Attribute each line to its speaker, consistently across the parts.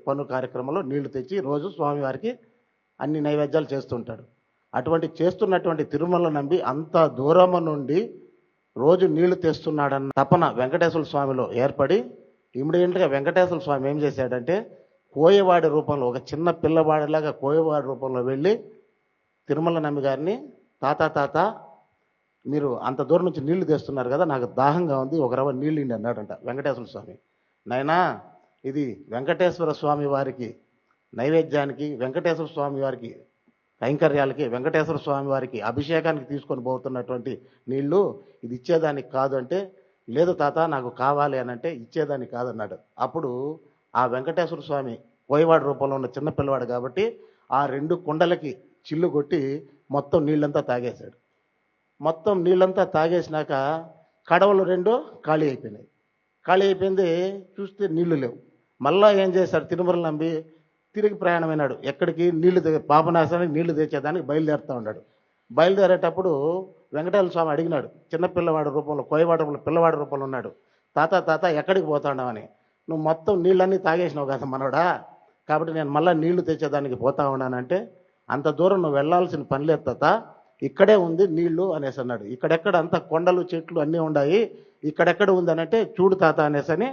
Speaker 1: పన్ను కార్యక్రమంలో నీళ్లు తెచ్చి రోజు స్వామివారికి అన్ని నైవేద్యాలు చేస్తుంటాడు. అటువంటి చేస్తున్నటువంటి తిరుమల నంబి అంత దూరం నుండి రోజు నీళ్లు తెస్తున్నాడన్న తపన వెంకటేశ్వర స్వామిలో ఏర్పడి ఇమ్మీడియట్గా వెంకటేశ్వర స్వామి ఏం చేశాడంటే కోయవాడి రూపంలో, ఒక చిన్న పిల్లవాడిలాగా కోయవాడి రూపంలో వెళ్ళి తిరుమల నంబి గారిని, తాత మీరు అంత దూరం నుంచి నీళ్లు తెస్తున్నారు కదా, నాకు దాహంగా ఉంది, ఒక రవ్వ నీళ్ళు ఇండి అన్నాడంట వెంకటేశ్వర స్వామి. నాయనా, ఇది వెంకటేశ్వర స్వామి వారికి నైవేద్యానికి, వెంకటేశ్వర స్వామి వారికి కైంకర్యాలకి, వెంకటేశ్వర స్వామి వారికి అభిషేకానికి తీసుకొని పోతున్నటువంటి నీళ్లు, ఇది ఇచ్చేదానికి కాదు అంటే, లేదు తాత నాకు కావాలి అని అంటే ఇచ్చేదానికి కాదన్నాడు. అప్పుడు ఆ వెంకటేశ్వర స్వామి కోయవాడి రూపంలో ఉన్న చిన్న పిల్లవాడు కాబట్టి ఆ 2 కుండలకి చిల్లు కొట్టి మొత్తం నీళ్ళంతా తాగేశాడు. మొత్తం నీళ్ళంతా తాగేసినాక కడవలు 2 ఖాళీ అయిపోయినాయి. ఖాళీ అయిపోయింది, చూస్తే నీళ్లు లేవు. మళ్ళా ఏం చేశాడు తిరుమల నంబి, తిరిగి ప్రయాణమైనాడు. ఎక్కడికి? నీళ్లు పాపనాశానికి నీళ్లు తెచ్చేదానికి బయలుదేరుతూ ఉన్నాడు. బయలుదేరేటప్పుడు వెంకటేశ్వర స్వామి అడిగినాడు, చిన్నపిల్లవాడి రూపంలో, కోయవాడి రూపంలో, పిల్లవాడి రూపంలో ఉన్నాడు. తాత ఎక్కడికి పోతాడావని. నువ్వు మొత్తం నీళ్ళన్నీ తాగేసినావు కదా మనోడా, కాబట్టి నేను మళ్ళీ నీళ్లు తెచ్చేదానికి పోతా ఉన్నానంటే, అంత దూరం నువ్వు వెళ్లాల్సిన పని లేదు తాత, ఇక్కడే ఉంది నీళ్లు అనేసి అన్నాడు. ఇక్కడెక్కడ అంత కొండలు చెట్లు అన్నీ ఉన్నాయి, ఇక్కడెక్కడ ఉంది అని అంటే, చూడు తాత అనేసి అని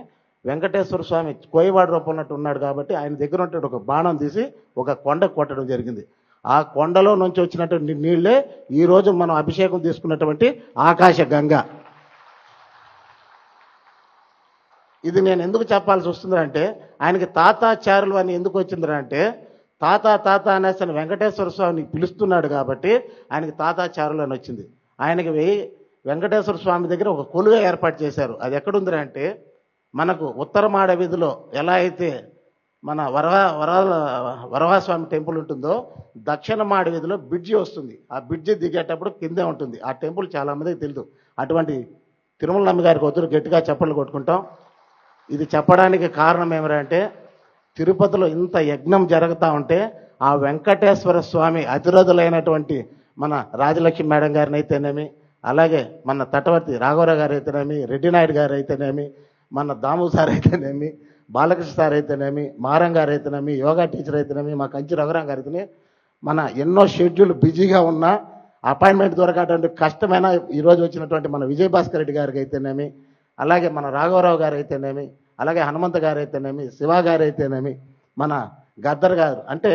Speaker 1: వెంకటేశ్వర స్వామి కోయవాడి రూపంలో ఉన్నాడు కాబట్టి ఆయన దగ్గర ఉంటే ఒక బాణం తీసి ఒక కొండ కొట్టడం జరిగింది. ఆ కొండలో నుంచి వచ్చినటువంటి నీళ్లే ఈరోజు మనం అభిషేకం తీసుకున్నటువంటి ఆకాశ గంగ. ఇది నేను ఎందుకు చెప్పాల్సి వస్తుందంటే, ఆయనకి తాతాచారులు అని ఎందుకు వచ్చిందంటే, తాత అనేసి అని వెంకటేశ్వర స్వామిని పిలుస్తున్నాడు కాబట్టి ఆయనకి తాతాచారులు అని వచ్చింది. ఆయనకి వెంకటేశ్వర స్వామి దగ్గర ఒక కొలువ ఏర్పాటు చేశారు. అది ఎక్కడుందంటే, మనకు ఉత్తర మాడ వీధిలో ఎలా అయితే మన వరహాస్వామి టెంపుల్ ఉంటుందో, దక్షిణ మాడ వీధిలో బ్రిడ్జి వస్తుంది. ఆ బ్రిడ్జి దిగేటప్పుడు కిందే ఉంటుంది. ఆ టెంపుల్ చాలామందికి తెలియదు. అటువంటి తిరుమల నంబి గారికి వద్దు గట్టిగా చప్పట్లు కొట్టుకుంటాం. ఇది చెప్పడానికి కారణం ఏమిటంటే, తిరుపతిలో ఇంత యజ్ఞం జరుగుతూ ఉంటే ఆ వెంకటేశ్వర స్వామి అతిరథులైనటువంటి మన రాజలక్ష్మి మేడం గారిని అయితేనేమి, అలాగే మన తటవర్తి రాఘవరావు గారు అయితేనేమి, రెడ్డి నాయుడు గారు అయితేనేమి, మన దాము సార్ అయితేనేమి, బాలకృష్ణ సార్ అయితేనేమి, మారం గారు అయితేనేమి, యోగా టీచర్ అయితేనేమి, మా కంచి రఘురాం గారు అయితేనే, మన ఎన్నో షెడ్యూల్ బిజీగా ఉన్న అపాయింట్మెంట్ దొరకటువంటి కష్టమైన ఈరోజు వచ్చినటువంటి మన విజయభాస్కర్ రెడ్డి గారికి అయితేనేమి, అలాగే మన రాఘవరావు గారు అయితేనేమి, అలాగే హనుమంత గారు అయితేనేమి, శివ గారు అయితేనేమి, మన గద్దర్ గారు, అంటే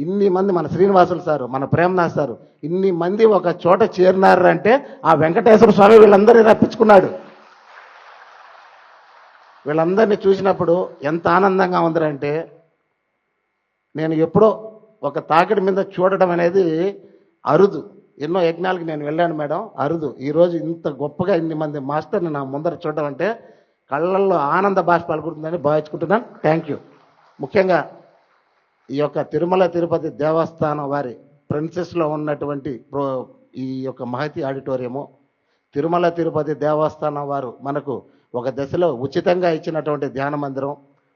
Speaker 1: ఇన్ని మంది, మన శ్రీనివాసులు సారు, మన ప్రేమనాథ్ సారు, ఇన్ని మంది ఒక చోట చేరినారంటే ఆ వెంకటేశ్వర స్వామి వీళ్ళందరినీ రప్పించుకున్నాడు. వీళ్ళందరినీ చూసినప్పుడు ఎంత ఆనందంగా ఉందంటే, నేను ఎప్పుడో ఒక తాకిడి మీద చూడడం అనేది అరుదు. ఎన్నో యజ్ఞాలకు నేను వెళ్ళాను మేడం, అరుదు. ఈరోజు ఇంత గొప్పగా ఇన్ని మంది మాస్టర్ని నా ముందర చూడడం అంటే కళ్ళల్లో ఆనంద బాష్పాలు కుడుతుందని భావించుకుంటున్నాను. Thank you. ముఖ్యంగా ఈ యొక్క తిరుమల తిరుపతి దేవస్థానం వారి ప్రిన్సెస్లో ఉన్నటువంటి ఈ యొక్క మహతి ఆడిటోరియము, తిరుమల తిరుపతి దేవస్థానం వారు మనకు ఒక దశలో ఉచితంగా ఇచ్చినటువంటి ధ్యాన మందిరం,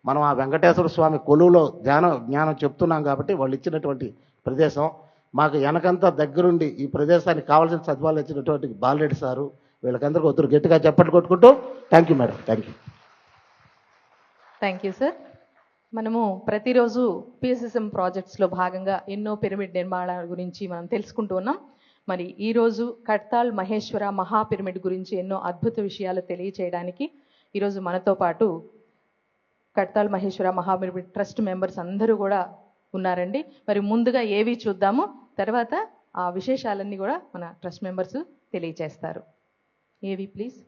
Speaker 1: మనం ఆ వెంకటేశ్వర స్వామి కొలువులో జ్ఞానం చెప్తున్నాం కాబట్టి వాళ్ళు ఇచ్చినటువంటి ప్రదేశం, మాకు వెనకంతా దగ్గరుండి ఈ ప్రదేశానికి కావాల్సిన సద్వాలు ఇచ్చినటువంటి బాలరెడ్డి సారు, వీళ్ళకందరికీ ఒత్తురు గట్టిగా చప్పట్లు కొట్టుకుంటూ thank you madam. Thank you.
Speaker 2: Thank you sir. మనము ప్రతిరోజు పిఎస్ఎస్ఎం ప్రాజెక్ట్స్లో భాగంగా ఎన్నో పిరమిడ్ నిర్మాణాల గురించి మనం తెలుసుకుంటూ ఉన్నాం. మరి ఈరోజు కడ్తాల్ మహేశ్వర మహాపిరమిడ్ గురించి ఎన్నో అద్భుత విషయాలు తెలియచేయడానికి ఈరోజు మనతో పాటు కడ్తాల్ మహేశ్వర మహాపిరమిడ్ ట్రస్ట్ మెంబర్స్ అందరూ కూడా ఉన్నారండి. మరి ముందుగా ఏవి చూద్దాము, తర్వాత ఆ విశేషాలన్నీ కూడా మన ట్రస్ట్ మెంబర్స్ తెలియచేస్తారు. ఏవి please.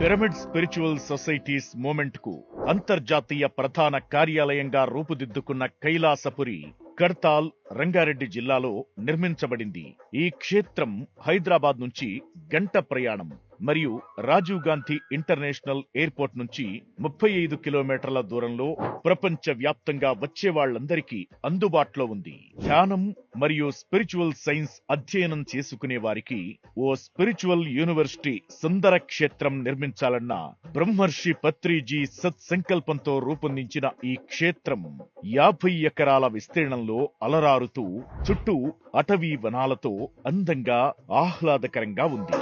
Speaker 3: Pyramid spiritual societies movement కు అంతర్జాతీయ ప్రధాన కార్యాలయంగా రూపుదిద్దుకున్న కైలాసపురి కడ్తాల్ రంగారెడ్డి జిల్లాలో నిర్మించబడింది. ఈ క్షేత్రం హైదరాబాద్ నుంచి గంట ప్రయాణం మరియు రాజీవ్ గాంధీ ఇంటర్నేషనల్ ఎయిర్పోర్ట్ నుంచి 35 కిలోమీటర్ల దూరంలో ప్రపంచ వ్యాప్తంగా వచ్చే వాళ్లందరికీ అందుబాటులో ఉంది. ధ్యానం, మరియు స్పిరిచువల్ సైన్స్ అధ్యయనం చేసుకునే వారికి ఓ స్పిరిచువల్ యూనివర్సిటీ సుందర క్షేత్రం నిర్మించాలన్న బ్రహ్మర్షి పత్రిజీ సత్సంకల్పంతో రూపొందించిన ఈ క్షేత్రం 50 ఎకరాల విస్తీర్ణంలో అలరారుతూ చుట్టూ అటవీ వనాలతో అందంగా ఆహ్లాదకరంగా ఉంది.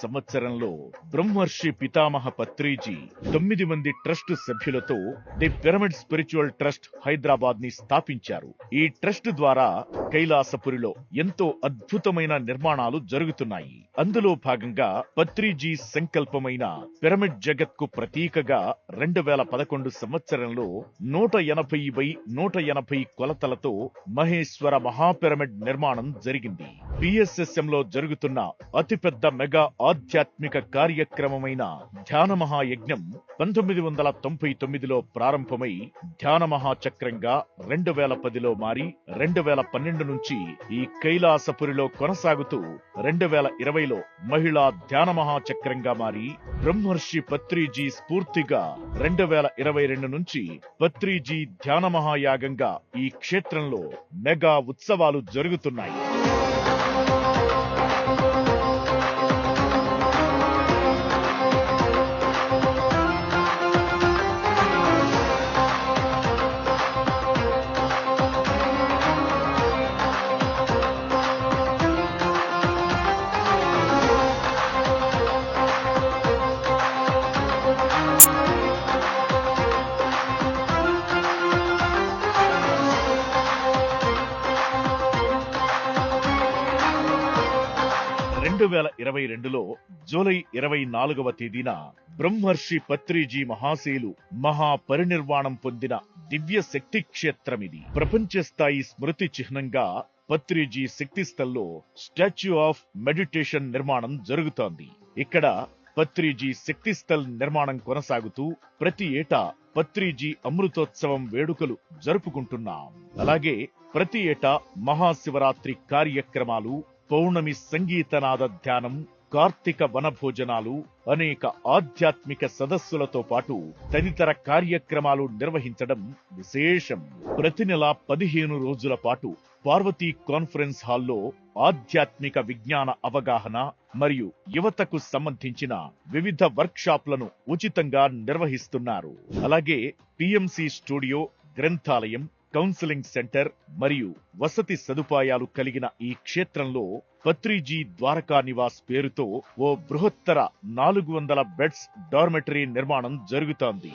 Speaker 3: సంవత్సరంలో బ్రహ్మర్షి పితామహ పత్రిజీ 9 మంది ట్రస్ట్ సభ్యులతో the pyramid spiritual trust Hyderabad ని స్థాపించారు. ఈ ట్రస్ట్ ద్వారా కైలాసపురిలో ఎంతో అద్భుతమైన నిర్మాణాలు జరుగుతున్నాయి. అందులో భాగంగా పత్రిజీ సంకల్పమైన పిరమిడ్ జగత్కు ప్రతీకగా 2011 సంవత్సరంలో 180x180 కొలతలతో మహేశ్వర మహాపిరమిడ్ నిర్మాణం జరిగింది. PSSM లో జరుగుతున్న అతిపెద్ద మెగా ఆధ్యాత్మిక కార్యక్రమమైన ధ్యాన మహాయజ్ఞం 1999లో ప్రారంభమై ధ్యాన మహాచక్రంగా 2010లో మారి 2012 నుంచి ఈ కైలాసపురిలో కొనసాగుతూ 2020లో మహిళా ధ్యాన మహాచక్రంగా మారి బ్రహ్మర్షి పత్రిజీ స్ఫూర్తిగా 2022 నుంచి పత్రిజీ ధ్యాన మహాయాగంగా ఈ క్షేత్రంలో మెగా ఉత్సవాలు జరుగుతున్నాయి. జూలై 24వ తేదీన బ్రహ్మర్షి పత్రిజీ మహాశయులు మహాపరినిర్వాణం పొందిన దివ్య శక్తి క్షేత్రమిది. ప్రపంచ స్థాయి స్మృతి చిహ్నంగా పత్రిజీ శక్తి స్థల్లో స్టాచ్యూ ఆఫ్ మెడిటేషన్ నిర్మాణం జరుగుతోంది. ఇక్కడ పత్రిజీ శక్తి స్థల్ నిర్మాణం కొనసాగుతూ ప్రతి ఏటా పత్రిజీ అమృతోత్సవం వేడుకలు జరుపుకుంటున్నాం. అలాగే ప్రతి ఏటా మహాశివరాత్రి కార్యక్రమాలు, పౌర్ణమి సంగీతనాద ధ్యానం, కార్తీక వనభోజనాలు, అనేక ఆధ్యాత్మిక సదస్సులతో పాటు తదితర కార్యక్రమాలు నిర్వహించడం విశేషం. ప్రతి నెల 15 రోజుల పాటు పార్వతీ కాన్ఫరెన్స్ హాల్లో ఆధ్యాత్మిక విజ్ఞాన అవగాహన మరియు యువతకు సంబంధించిన వివిధ వర్క్షాప్లను ఉచితంగా నిర్వహిస్తున్నారు. అలాగే PMC స్టూడియో, గ్రంథాలయం, కౌన్సిలింగ్ సెంటర్ మరియు వసతి సదుపాయాలు కలిగిన ఈ క్షేత్రంలో పత్రిజీ ద్వారకా నివాస్ పేరుతో ఓ బృహత్తర 400 బెడ్స్ డార్మెటరీ నిర్మాణం జరుగుతోంది.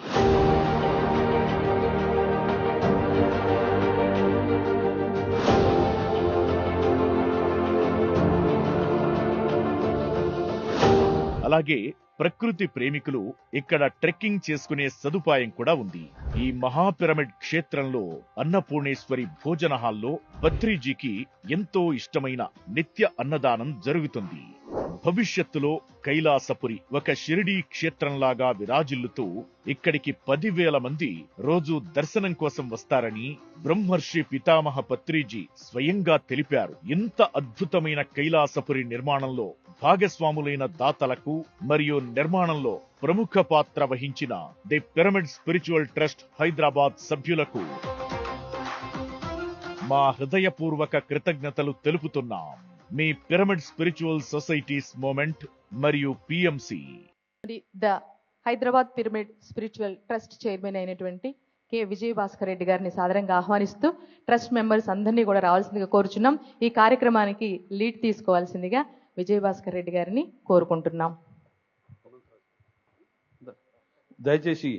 Speaker 3: అలాగే ప్రకృతి ప్రేమికులు ఇక్కడ ట్రెక్కింగ్ చేసుకునే సదుపాయం కూడా ఉంది. ఈ మహాపిరమిడ్ క్షేత్రంలో అన్నపూర్ణేశ్వరి భోజన హాల్లో పత్రిజీకి ఎంతో ఇష్టమైన నిత్య అన్నదానం జరుగుతుంది. భవిష్యత్తులో కైలాసపురి ఒక షిరిడీ క్షేత్రంలాగా విరాజిల్లుతూ ఇక్కడికి 10,000 మంది రోజు దర్శనం కోసం వస్తారని బ్రహ్మర్షి పితామహ పత్రిజీ స్వయంగా తెలిపారు. ఇంత అద్భుతమైన కైలాసపురి నిర్మాణంలో భాగస్వాములైన దాతలకు మరియు నిర్మాణంలో ప్రముఖ పాత్ర వహించిన the pyramid spiritual trust Hyderabad సభ్యులకు మా హృదయపూర్వక కృతజ్ఞతలు తెలుపుతున్నాం. మీ పిరమిడ్ స్పిరిచువల్ సొసైటీస్ మూమెంట్ మరియు PMC.
Speaker 2: The Hyderabad pyramid spiritual trust chairman అయినటువంటి కె విజయభాస్కర్ రెడ్డి గారిని సాదరంగా ఆహ్వానిస్తూ ట్రస్ట్ మెంబర్స్ అందరినీ కూడా రావాల్సిందిగా కోరుచున్నాం. ఈ కార్యక్రమానికి లీడ్ తీసుకోవాల్సిందిగా విజయభాస్కర్ రెడ్డి గారిని కోరుకుంటున్నాం.
Speaker 4: దయచేసి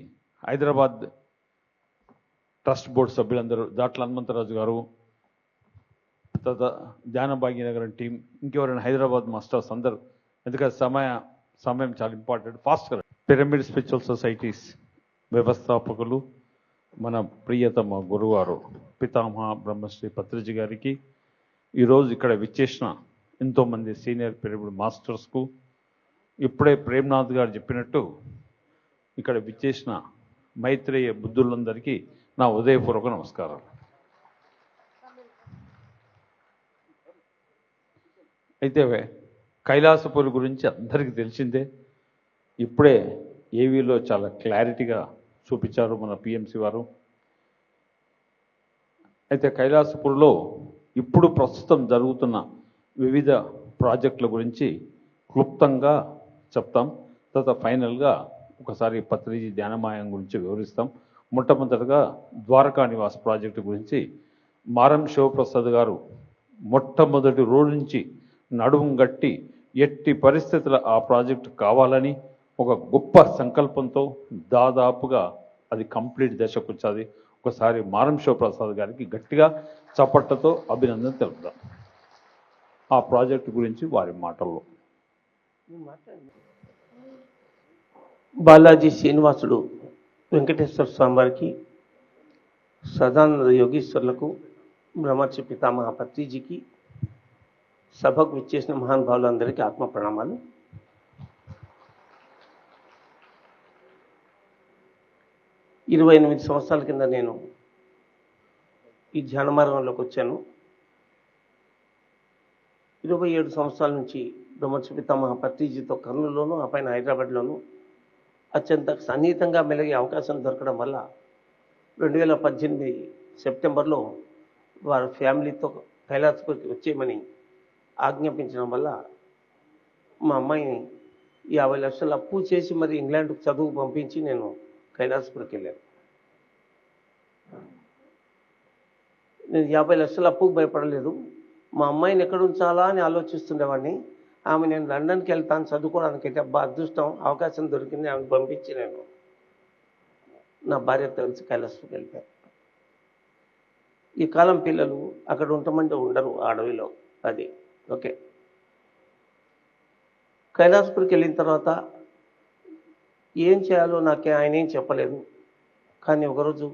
Speaker 4: హైదరాబాద్ ట్రస్ట్ బోర్డు సభ్యులందరూ, దాట్ల హనుమంతరాజు గారు, ధ్యాన భాగ్యనగరం టీం, ఇంకెవరైనా హైదరాబాద్ మాస్టర్స్ అందరూ, ఎందుకంటే సమయం చాలా ఇంపార్టెంట్, ఫాస్ట్గా. పిరమిడ్ స్పిరిచువల్ సొసైటీస్ వ్యవస్థాపకులు మన ప్రియతమ గురువారు పితామహ బ్రహ్మశ్రీ పత్రిజీ గారికి, ఈరోజు ఇక్కడ విచ్చేసిన ఎంతోమంది సీనియర్ పిరమిడ్ మాస్టర్స్కు, ఇప్పుడే ప్రేమ్నాథ్ గారు చెప్పినట్టు ఇక్కడ విచ్చేసిన మైత్రేయ బుద్ధులందరికీ నా ఉదయపూర్వక నమస్కారాలు. అయితే కైలాసపురి గురించి అందరికీ తెలిసిందే. ఇప్పుడే ఏవీలో చాలా క్లారిటీగా చూపించారు మన పిఎంసి వారు. అయితే కైలాసపూర్లో ఇప్పుడు ప్రస్తుతం జరుగుతున్న వివిధ ప్రాజెక్టుల గురించి క్లుప్తంగా చెప్తాం. తర్వాత ఫైనల్గా ఒకసారి పత్రిజీ ధ్యానమాయం గురించి వివరిస్తాం. మొట్టమొదటిగా ద్వారకా నివాస్ ప్రాజెక్టు గురించి మారం శివప్రసాద్ గారు మొట్టమొదటి రోజు నుంచి నడుము గట్టి ఎట్టి పరిస్థితుల ఆ ప్రాజెక్టు కావాలని ఒక గొప్ప సంకల్పంతో దాదాపుగా అది కంప్లీట్ దశకు వచ్చాది. ఒకసారి మారం శివప్రసాద్ గారికి గట్టిగా చప్పట్లతో అభినందన తెలుపుదాం. ఆ ప్రాజెక్టు గురించి వారి మాటల్లో.
Speaker 5: బాలాజీ శ్రీనివాసుడు వెంకటేశ్వర స్వామి వారికి, సదానంద యోగీశ్వర్లకు, బ్రహ్మర్షి పితామహ పత్రిజీకి, సభకు విచ్చేసిన మహానుభావులందరికీ ఆత్మ ప్రణామాలు. ఇరవై 28 సంవత్సరాల కింద నేను ఈ ధ్యాన మార్గంలోకి వచ్చాను. 27 సంవత్సరాల నుంచి బ్రహ్మర్షి పితామహ పత్రిజీతో కర్నూలులోను, ఆ పైన హైదరాబాద్లోను అత్యంత సన్నిహితంగా మెలిగే అవకాశం దొరకడం వల్ల 2018 సెప్టెంబర్లో వారి ఫ్యామిలీతో కైలాసపురికి వచ్చేయమని ఆజ్ఞాపించడం వల్ల మా అమ్మాయిని 50 లక్షలు అప్పు చేసి మరి ఇంగ్లాండ్కు చదువు పంపించి నేను కైలాసపురికి వెళ్ళాను. నేను 50 లక్షల అప్పుకు భయపడలేదు. మా అమ్మాయిని ఎక్కడ ఉంచాలా అని ఆలోచిస్తుండేవాడిని. ఆమె నేను లండన్కి వెళ్తాను చదువుకోవడానికి అయితే అబ్బా అదృష్టం, అవకాశం దొరికింది, ఆమెను పంపించి నేను నా భార్యతో కలిసి కైలాసపురికి వెళ్ళిపోయాను. ఈ కాలం పిల్లలు అక్కడ ఉంటామంటే ఉండరు అడవిలో, అది ఓకే. కైలాసపురికి వెళ్ళిన తర్వాత ఏం చేయాలో ఆయన ఏం చెప్పలేదు. కానీ ఒకరోజు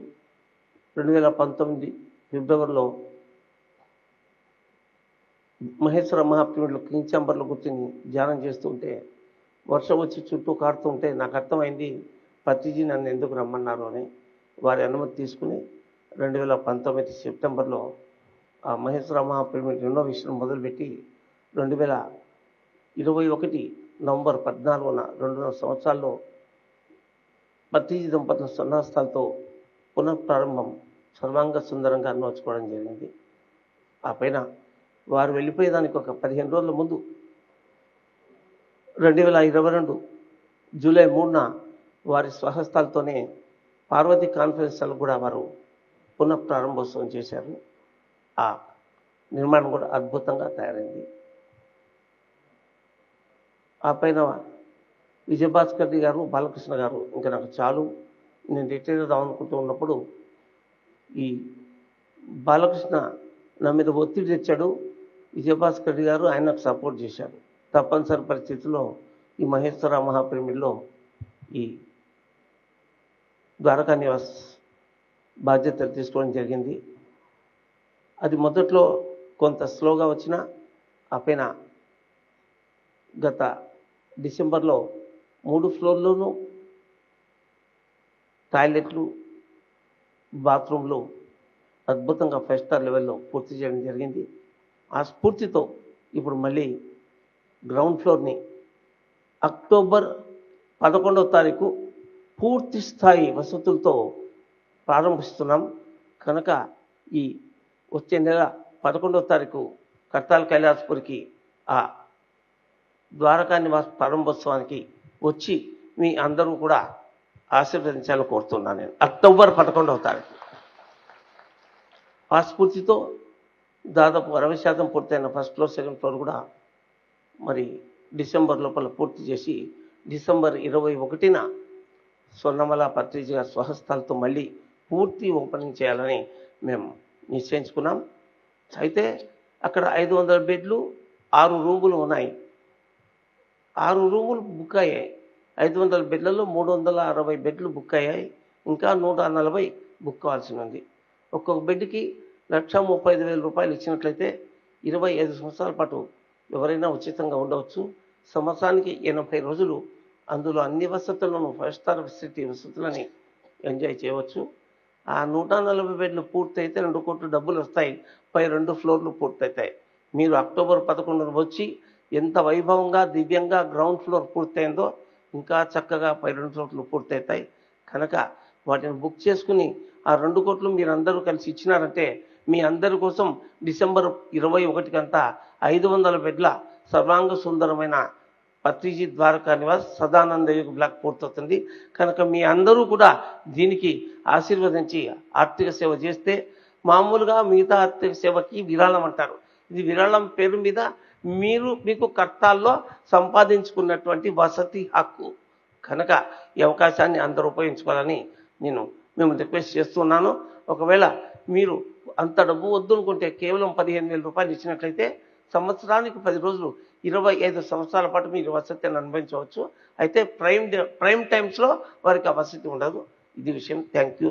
Speaker 5: 2019 ఫిబ్రవరిలో మహేశ్వర మహాప్రభుడు కింగ్ ఛాంబర్లో కూర్చొని ధ్యానం చేస్తుంటే వర్షం వచ్చి చుట్టూ కారుతుంటే నాకు అర్థమైంది పత్రిజీ నన్ను ఎందుకు రమ్మన్నారు అని. వారి అనుమతి తీసుకుని 2019 సెప్టెంబర్లో ఆ మహేశ్వర మహాప్రభుడు రెనోవేషన్ మొదలుపెట్టి 2021 నవంబర్ 14న 2 సంవత్సరాల్లో పత్రిజీ దంపతుల సన్నాస్తాలతో పునఃప్రారంభం సర్వాంగ సుందరంగా నోచుకోవడం జరిగింది. ఆ పైన వారు వెళ్ళిపోయేదానికి ఒక 15 రోజుల ముందు 2022 జూలై 3న వారి స్వహస్తాలతోనే పార్వతీ కాన్ఫరెన్స్ హాల్ కూడా వారు పునఃప్రారంభోత్సవం చేశారు. ఆ నిర్మాణం కూడా అద్భుతంగా తయారైంది. ఆ పైన విజయభాస్కర్ గారు, బాలకృష్ణ గారు ఇంకా నాకు చాలు, నేను రిటైర్ అవుదాం అనుకుంటూ ఉన్నప్పుడు ఈ బాలకృష్ణ నా మీద ఒత్తిడి తెచ్చాడు. విజయభాస్కర్ గారు ఆయనకు సపోర్ట్ చేశారు. తప్పనిసరి పరిస్థితుల్లో ఈ మహేశ్వర మహాప్రమిడిలో ఈ ద్వారకా నివాస్ బాధ్యతలు తీసుకోవడం జరిగింది. అది మొదట్లో కొంత స్లోగా వచ్చినా ఆ పైన గత డిసెంబర్లో 3 ఫ్లోర్లోనూ టాయిలెట్లు, బాత్రూమ్లు అద్భుతంగా 5 స్టార్ లెవెల్లో పూర్తి చేయడం జరిగింది. ఆ స్ఫూర్తితో ఇప్పుడు మళ్ళీ గ్రౌండ్ ఫ్లోర్ని అక్టోబర్ 11వ తారీఖు పూర్తి స్థాయి వసతులతో ప్రారంభిస్తున్నాం. కనుక ఈ వచ్చే నెల 11వ తారీఖు కర్తాల్ కైలాసపురికి ఆ ద్వారకా నివాస్ ప్రారంభోత్సవానికి వచ్చి మీ అందరూ కూడా ఆశీర్వదించాలని కోరుతున్నాను. నేను అక్టోబర్ 11వ తారీఖు ఆ స్ఫూర్తితో దాదాపు 60% పూర్తయిన ఫస్ట్ ఫ్లోర్, సెకండ్ ఫ్లోర్ కూడా మరి డిసెంబర్ లోపల పూర్తి చేసి డిసెంబర్ 21న స్వర్ణమల పత్రిజీ గారి స్వహస్తాలతో మళ్ళీ పూర్తి ఓపెనింగ్ చేయాలని మేము నిశ్చయించుకున్నాం. అయితే అక్కడ 500 బెడ్లు, 6 రూములు ఉన్నాయి. 6 రూములు బుక్ అయ్యాయి. 500 బెడ్లలో 360 బెడ్లు బుక్ అయ్యాయి. ఇంకా 140 బుక్ కావాల్సి ఉంది. ఒక్కొక్క బెడ్కి 1,35,000 రూపాయలు ఇచ్చినట్లయితే 25 సంవత్సరాల పాటు ఎవరైనా ఉచితంగా ఉండవచ్చు. సంవత్సరానికి 80 రోజులు అందులో అన్ని వసతులను 5 స్టార్ ఫెసిలిటీ వసతులని ఎంజాయ్ చేయవచ్చు. ఆ 140 బెడ్లు పూర్తయితే 2 కోట్ల డబ్బులు వస్తాయి. పై 2 ఫ్లోర్లు పూర్తవుతాయి. మీరు అక్టోబర్ 11న వచ్చి ఎంత వైభవంగా దివ్యంగా గ్రౌండ్ ఫ్లోర్ పూర్తయిందో ఇంకా చక్కగా పై 2 ఫ్లోర్లు పూర్తవుతాయి. కనుక వాటిని బుక్ చేసుకుని ఆ 2 కోట్లు మీరందరూ కలిసి ఇచ్చినారంటే మీ అందరి కోసం డిసెంబర్ 21కంతా 500 బెడ్ల సర్వాంగ సుందరమైన పత్రిజీ ద్వారకా నివాస్ సదానంద యోగి బ్లాక్ పూర్తవుతుంది. కనుక మీ అందరూ కూడా దీనికి ఆశీర్వదించి ఆర్థిక సేవ చేస్తే, మామూలుగా మిగతా ఆర్థిక సేవకి విరాళం అంటారు, ఇది విరాళం పేరు మీద మీకు కర్తాల్లో సంపాదించుకున్నటువంటి వసతి హక్కు. కనుక ఈ అవకాశాన్ని అందరూ ఉపయోగించుకోవాలని మేము రిక్వెస్ట్ చేస్తున్నాను. ఒకవేళ మీరు అంత డబ్బు వద్దు అనుకుంటే కేవలం 15,000 రూపాయలు ఇచ్చినట్లయితే సంవత్సరానికి 10 రోజులు 25 సంవత్సరాల పాటు మీరు వసతిని అనుభవించవచ్చు. అయితే ప్రైమ్ టైమ్స్లో వారికి ఆ వసతి ఉండదు. ఇది విషయం. Thank you.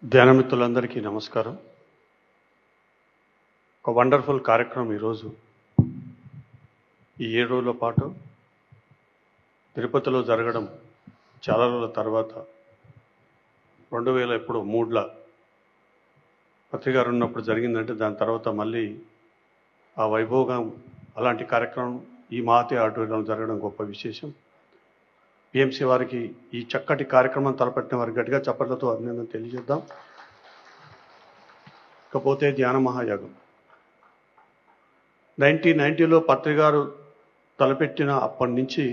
Speaker 6: ధ్యానమిత్రులందరికీ నమస్కారం. ఒక వండర్ఫుల్ కార్యక్రమం ఈరోజు ఈ 7 రోజుల పాటు తిరుపతిలో జరగడం చాలా రోజుల తర్వాత 2003లో పత్రికారు ఉన్నప్పుడు జరిగిందంటే దాని తర్వాత మళ్ళీ ఆ వైభోగం అలాంటి కార్యక్రమం ఈ మహతి ఆడిటోరియంలో జరగడం గొప్ప విశేషం. పిఎంసి వారికి ఈ చక్కటి కార్యక్రమం తలపెట్టిన వారికి గట్టిగా చప్పట్లతో అభినందన తెలియజేద్దాం. ఇకపోతే ధ్యాన మహాయాగం 1990లో పత్రికారు తలపెట్టిన అప్పటి నుంచి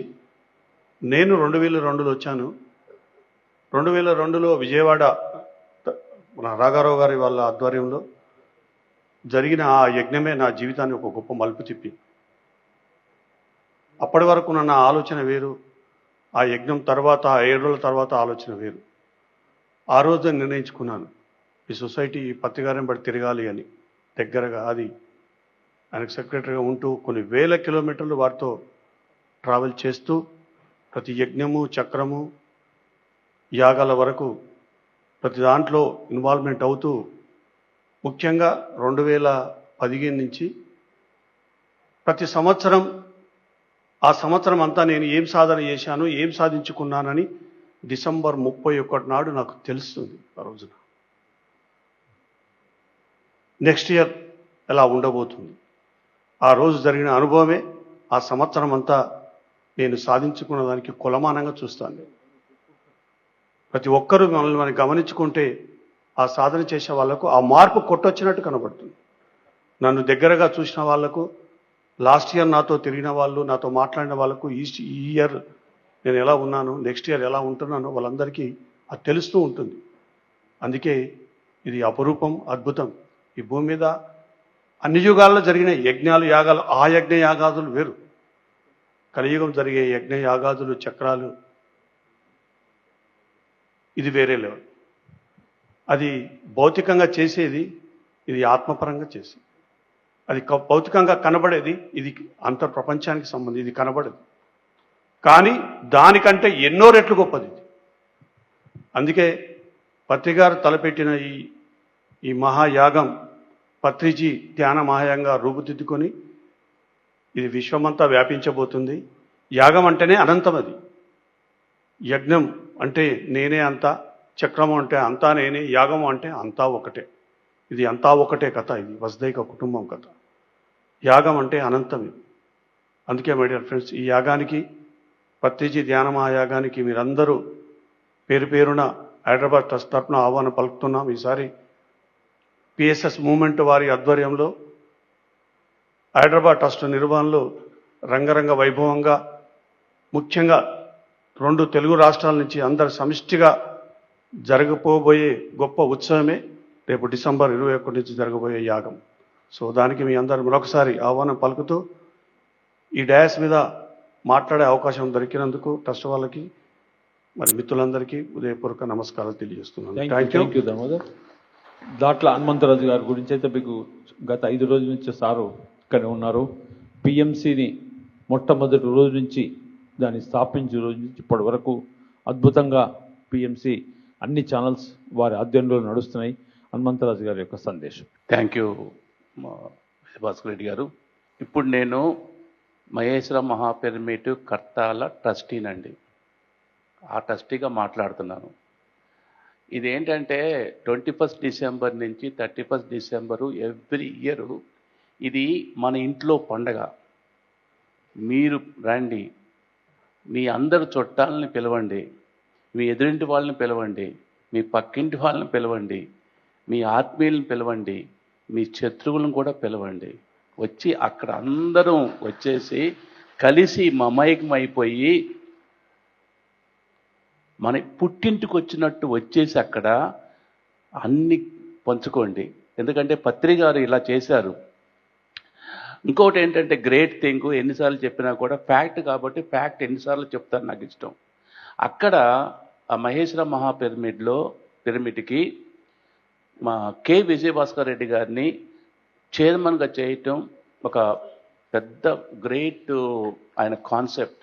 Speaker 6: నేను 2002లో వచ్చాను. 2002లో విజయవాడ మన రాఘారావు గారి వాళ్ళ ఆధ్వర్యంలో జరిగిన ఆ యజ్ఞమే నా జీవితాన్ని ఒక గొప్ప మలుపు తిప్పి, అప్పటి వరకు నా ఆలోచన వేరు, ఆ యజ్ఞం తర్వాత 7 రోజుల తర్వాత ఆలోచన వేరు. ఆ రోజు నిర్ణయించుకున్నాను ఈ సొసైటీ ఈ పత్రికారం బట్టి తిరగాలి అని. దగ్గరగా అది ఆయనకు సెక్రటరీగా ఉంటూ కొన్ని వేల కిలోమీటర్లు వారితో ట్రావెల్ చేస్తూ ప్రతి యజ్ఞము చక్రము యాగాల వరకు ప్రతి దాంట్లో ఇన్వాల్వ్మెంట్ అవుతూ, ముఖ్యంగా 2015 నుంచి ప్రతి సంవత్సరం ఆ సంవత్సరం అంతా నేను ఏం సాధన చేశాను, ఏం సాధించుకున్నానని డిసెంబర్ 31 నాడు నాకు తెలుస్తుంది. ఆ రోజున నెక్స్ట్ ఇయర్ ఎలా ఉండబోతుంది, ఆ రోజు జరిగిన అనుభవమే ఆ సంవత్సరం అంతా నేను సాధించుకున్న దానికి కొలమానంగా చూస్తాను. ప్రతి ఒక్కరూ మనల్ని గమనించుకుంటే ఆ సాధన చేసే వాళ్లకు ఆ మార్పు కొట్టొచ్చినట్టు కనబడుతుంది. నన్ను దగ్గరగా చూసిన వాళ్లకు, లాస్ట్ ఇయర్ నాతో తిరిగిన వాళ్ళు, నాతో మాట్లాడిన వాళ్ళకు ఈ ఇయర్ నేను ఎలా ఉన్నాను, నెక్స్ట్ ఇయర్ ఎలా ఉంటున్నానో వాళ్ళందరికీ అది తెలుస్తూ ఉంటుంది. అందుకే ఇది అపరూపం, అద్భుతం. ఈ భూమి మీద అన్ని యుగాల్లో జరిగిన యజ్ఞాలు యాగాలు, ఆ యజ్ఞ యాగాదులు వేరు. కలియుగం జరిగే యజ్ఞ యాగాదులు చక్రాలు ఇది వేరే లెవెల్. అది భౌతికంగా చేసేది, ఇది ఆత్మపరంగా చేసేది. అది భౌతికంగా కనబడేది, ఇది అంత ప్రపంచానికి సంబంధించి ఇది కనబడదు. కానీ దానికంటే ఎన్నో రెట్లు గొప్పది ఇది. అందుకే పత్రికారు తలపెట్టిన ఈ మహాయాగం పత్రిజీ ధ్యాన మహాయాగంగా రూపుదిద్దుకొని ఇది విశ్వమంతా వ్యాపించబోతుంది. యాగం అంటేనే అనంతం. అది యజ్ఞం అంటే నేనే అంతా, చక్రము అంటే అంతా నేనే, యాగం అంటే అంతా ఒకటే. ఇది అంతా ఒకటే కథ. ఇది వసుదైక కుటుంబం కథ. యాగం అంటే అనంతం ఇది. అందుకే మై డియర్ ఫ్రెండ్స్, ఈ యాగానికి పత్రిజీ ధ్యాన మహాయాగానికి మీరందరూ పేరు పేరున హైదరాబాద్ ట్రస్ట్ తరఫున ఆహ్వానం పలుకుతున్నాం. ఈసారి పిఎస్ఎస్ మూవ్మెంట్ వారి ఆధ్వర్యంలో హైదరాబాద్ ట్రస్ట్ నిర్వహణలో రంగరంగ వైభవంగా, ముఖ్యంగా 2 తెలుగు రాష్ట్రాల నుంచి అందరు సమిష్టిగా జరగబోయే గొప్ప ఉత్సవమే రేపు డిసెంబర్ 21 నుంచి జరగబోయే యాగం. సో దానికి మీ అందరూ మరొకసారి ఆహ్వానం పలుకుతూ ఈ డయాస్ మీద మాట్లాడే అవకాశం దొరికినందుకు ట్రస్ట్ వాళ్ళకి మరి మిత్రులందరికీ ఉదయపూర్వక నమస్కారాలు తెలియజేస్తున్నాను.
Speaker 4: Thank you Damodar. దాట్ల హనుమంతరాజు గారి గురించి అయితే మీకు గత 5 రోజుల నుంచి సారు ఇక్కడే ఉన్నారు. పిఎంసిని మొట్టమొదటి రోజు నుంచి దాన్ని స్థాపించిన రోజు నుంచి ఇప్పటి వరకు అద్భుతంగా పిఎంసి అన్ని ఛానల్స్ వారి ఆధ్వర్యంలో నడుస్తున్నాయి. హనుమంతరాజు గారి యొక్క సందేశం.
Speaker 7: థ్యాంక్ యూ భాస్కర్ రెడ్డి గారు. ఇప్పుడు నేను మహేశ్వర మహాపిరమిడ్ కర్తాల ట్రస్టీనండి. ఆ ట్రస్టీగా మాట్లాడుతున్నాను. ఇదేంటంటే 21 డిసెంబర్ నుంచి 31 డిసెంబరు ఎవ్రీ ఇయర్ ఇది మన ఇంట్లో పండగ. మీరు రండి, మీ అందరు చుట్టాలని పిలవండి, మీ ఎదురింటి వాళ్ళని పిలవండి, మీ పక్కింటి వాళ్ళని పిలవండి, మీ ఆత్మీయులను పిలవండి, మీ శత్రువులను కూడా పిలవండి. వచ్చి అక్కడ అందరం వచ్చేసి కలిసి మమైకమైపోయి మన పుట్టింటికి వచ్చినట్టు వచ్చేసి అక్కడ అన్ని పంచుకోండి. ఎందుకంటే పత్రి గారు ఇలా చేశారు. ఇంకోటి ఏంటంటే గ్రేట్ థింగ్, ఎన్నిసార్లు చెప్పినా కూడా ఫ్యాక్ట్ కాబట్టి ఫ్యాక్ట్ ఎన్నిసార్లు చెప్తారు నాకు ఇష్టం. అక్కడ ఆ మహేశ్వర మహా పిరమిడ్కి మా కె విజయభాస్కర్ రెడ్డి గారిని చైర్మన్గా చేయటం ఒక పెద్ద గ్రేట్ ఆయన కాన్సెప్ట్.